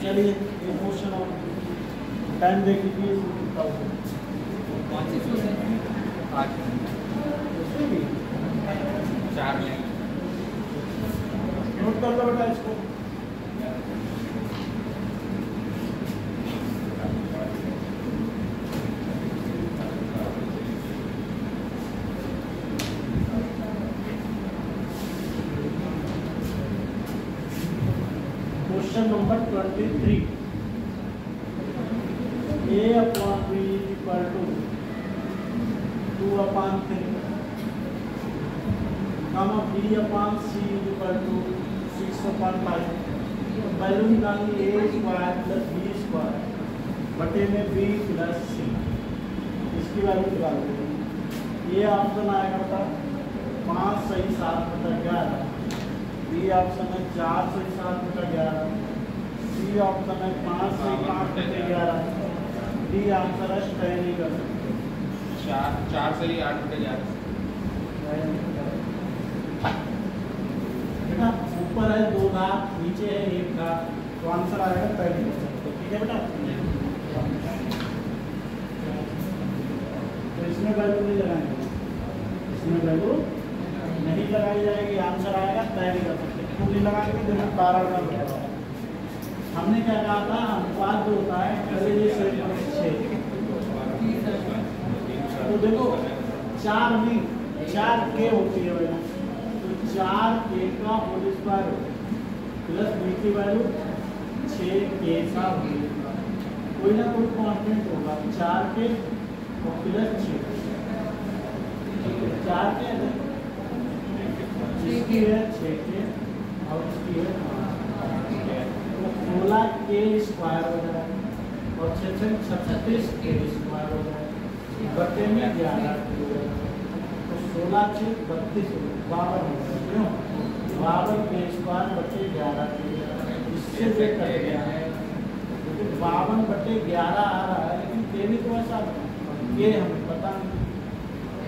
चलिए एक क्वेश्चन और टाइम देख लीजिए कितना होगा। कौन सी चीज़ है? 8 उसमें भी 4 में नोट कर लो बेटा इसको। Question number 23 A/B equal to 2/3 comma B/C equal to 6/5 value निकालनी A square plus B square बटे में B प्लस C इसकी वैल्यू निकाल देंगे। ये ऑप्शन आएगा बता 5 सही 7 बटा 11, बी ऑप्शन है 4 सही 7 बटा 11, सी ऑप्शन है 5 सही 5 बटे 11, डी आंसर है तय नहीं कर सकते। 4 सही 8 बटे 11 बेटा, ऊपर है 2 घात, नीचे है 1 घात, तो आंसर आएगा तय नहीं कर सकते। ठीक है बेटा, तो इसमें वैल्यू नहीं लगाएंगे, इसमें वैल्यू नहीं लगाई जाएगी, आंसर आएगा तय नहीं कर सकते। क्यों नहीं लगाएंगे? देखो 12 का होगा, हमने क्या कहा था, अनुपात जो होता है करेले से 6, तो देखो 4 नहीं 4 के होती है वैल्यू, तो 4 के का होल स्क्वायर प्लस बी की वैल्यू 6 के का होल स्क्वायर, कोई ना कोई कांस्टेंट होगा 4 के और प्लस 6 4 के इसकी है 6 के और इसकी है 5 के, तो 16 के स्क्वायर हो जाए और 36 के स्क्वायर हो जाए बटे में 11 के, तो 16 से 32 52 हो गया, क्यों 52 के स्क्वायर बटे 11 के, इससे जो कट गया है तो 52 बटे 11 आ रहा है, लेकिन के भी तो ऐसा के हमें पता नहीं,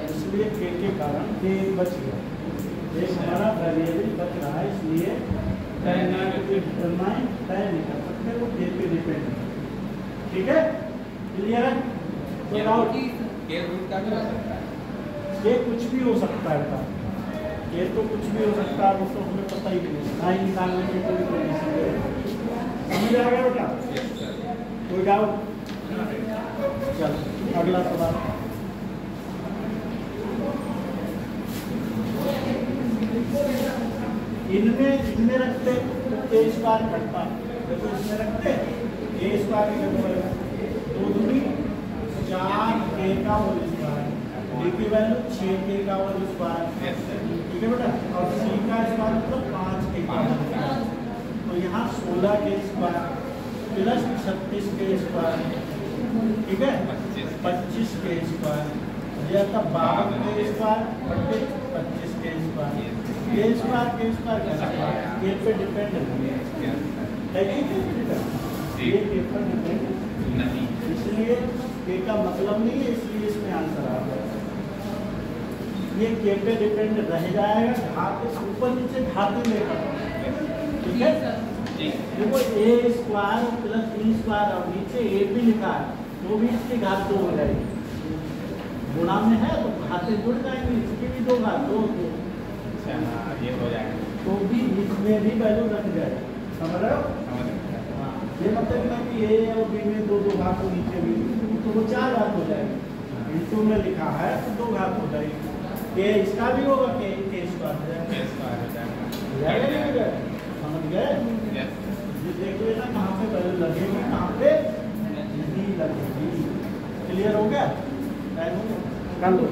इसलिए के कारण के बच गया, एक हमारा वेरिएबल बच रहा है, इसलिए तय नहीं कर सकते, वो के पे डिपेंड है। ठीक है, क्लियर है? तो डाउट के रूट का भी हो सकता है, ये कुछ भी हो सकता है बेटा, ये तो कुछ भी हो सकता है, वो तो हमें पता ही नहीं, ना ही निकालने की कोई कंडीशन है। समझ आ गया बेटा? कोई डाउट? चल अगला सवाल। इनमें रखते तो ए स्क्वायर कटता, देखो इसमें रखते ए स्क्वायर की जगह 2 दूनी 4 के का होल स्क्वायर, डी की वैल्यू 6 के का होल स्क्वायर, ठीक है बेटा, और सी का स्क्वायर मतलब 5 के का, तो यहाँ 16 के स्क्वायर प्लस 36 के स्क्वायर, ठीक है 25 के स्क्वायर, यह था 52 के स्क्वायर बटे 25 के स्क्वायर, के स्क्वायर के पे डिपेंड है कि ये के पर डिपेंड नहीं, इसलिए के का मतलब नहीं है, इसलिए इसमें आंसर आ गया। ये के पे डिपेंड रह जाएगा, घात ऊपर नीचे घात ही लेकर, ठीक है, देखो ए स्क्वायर प्लस बी स्क्वायर और नीचे ए भी लिखा है, तो भी इसकी घात 2 हो जाएगी, गुणा में है तो घातें जुड़ जाएंगी, इसकी भी 2 घात 2 ये हो जाएगा, तो भी इसमें भी वैल्यू रख जाएगी, समझ रहे हो? हाँ, ये मतलब ना कि ए और बी में 2 घात हो, नीचे भी तो वो 4 घात हो जाएगी, इंटू में लिखा है तो 2 घात हो जाएगी, के इसका भी होगा के स्क्वायर हो जाएगा, समझ गए? ये देख लेना कहाँ पे वैल्यू लगेगी, कहाँ पे नहीं लगेगी। क्लियर हो गया? कर लो।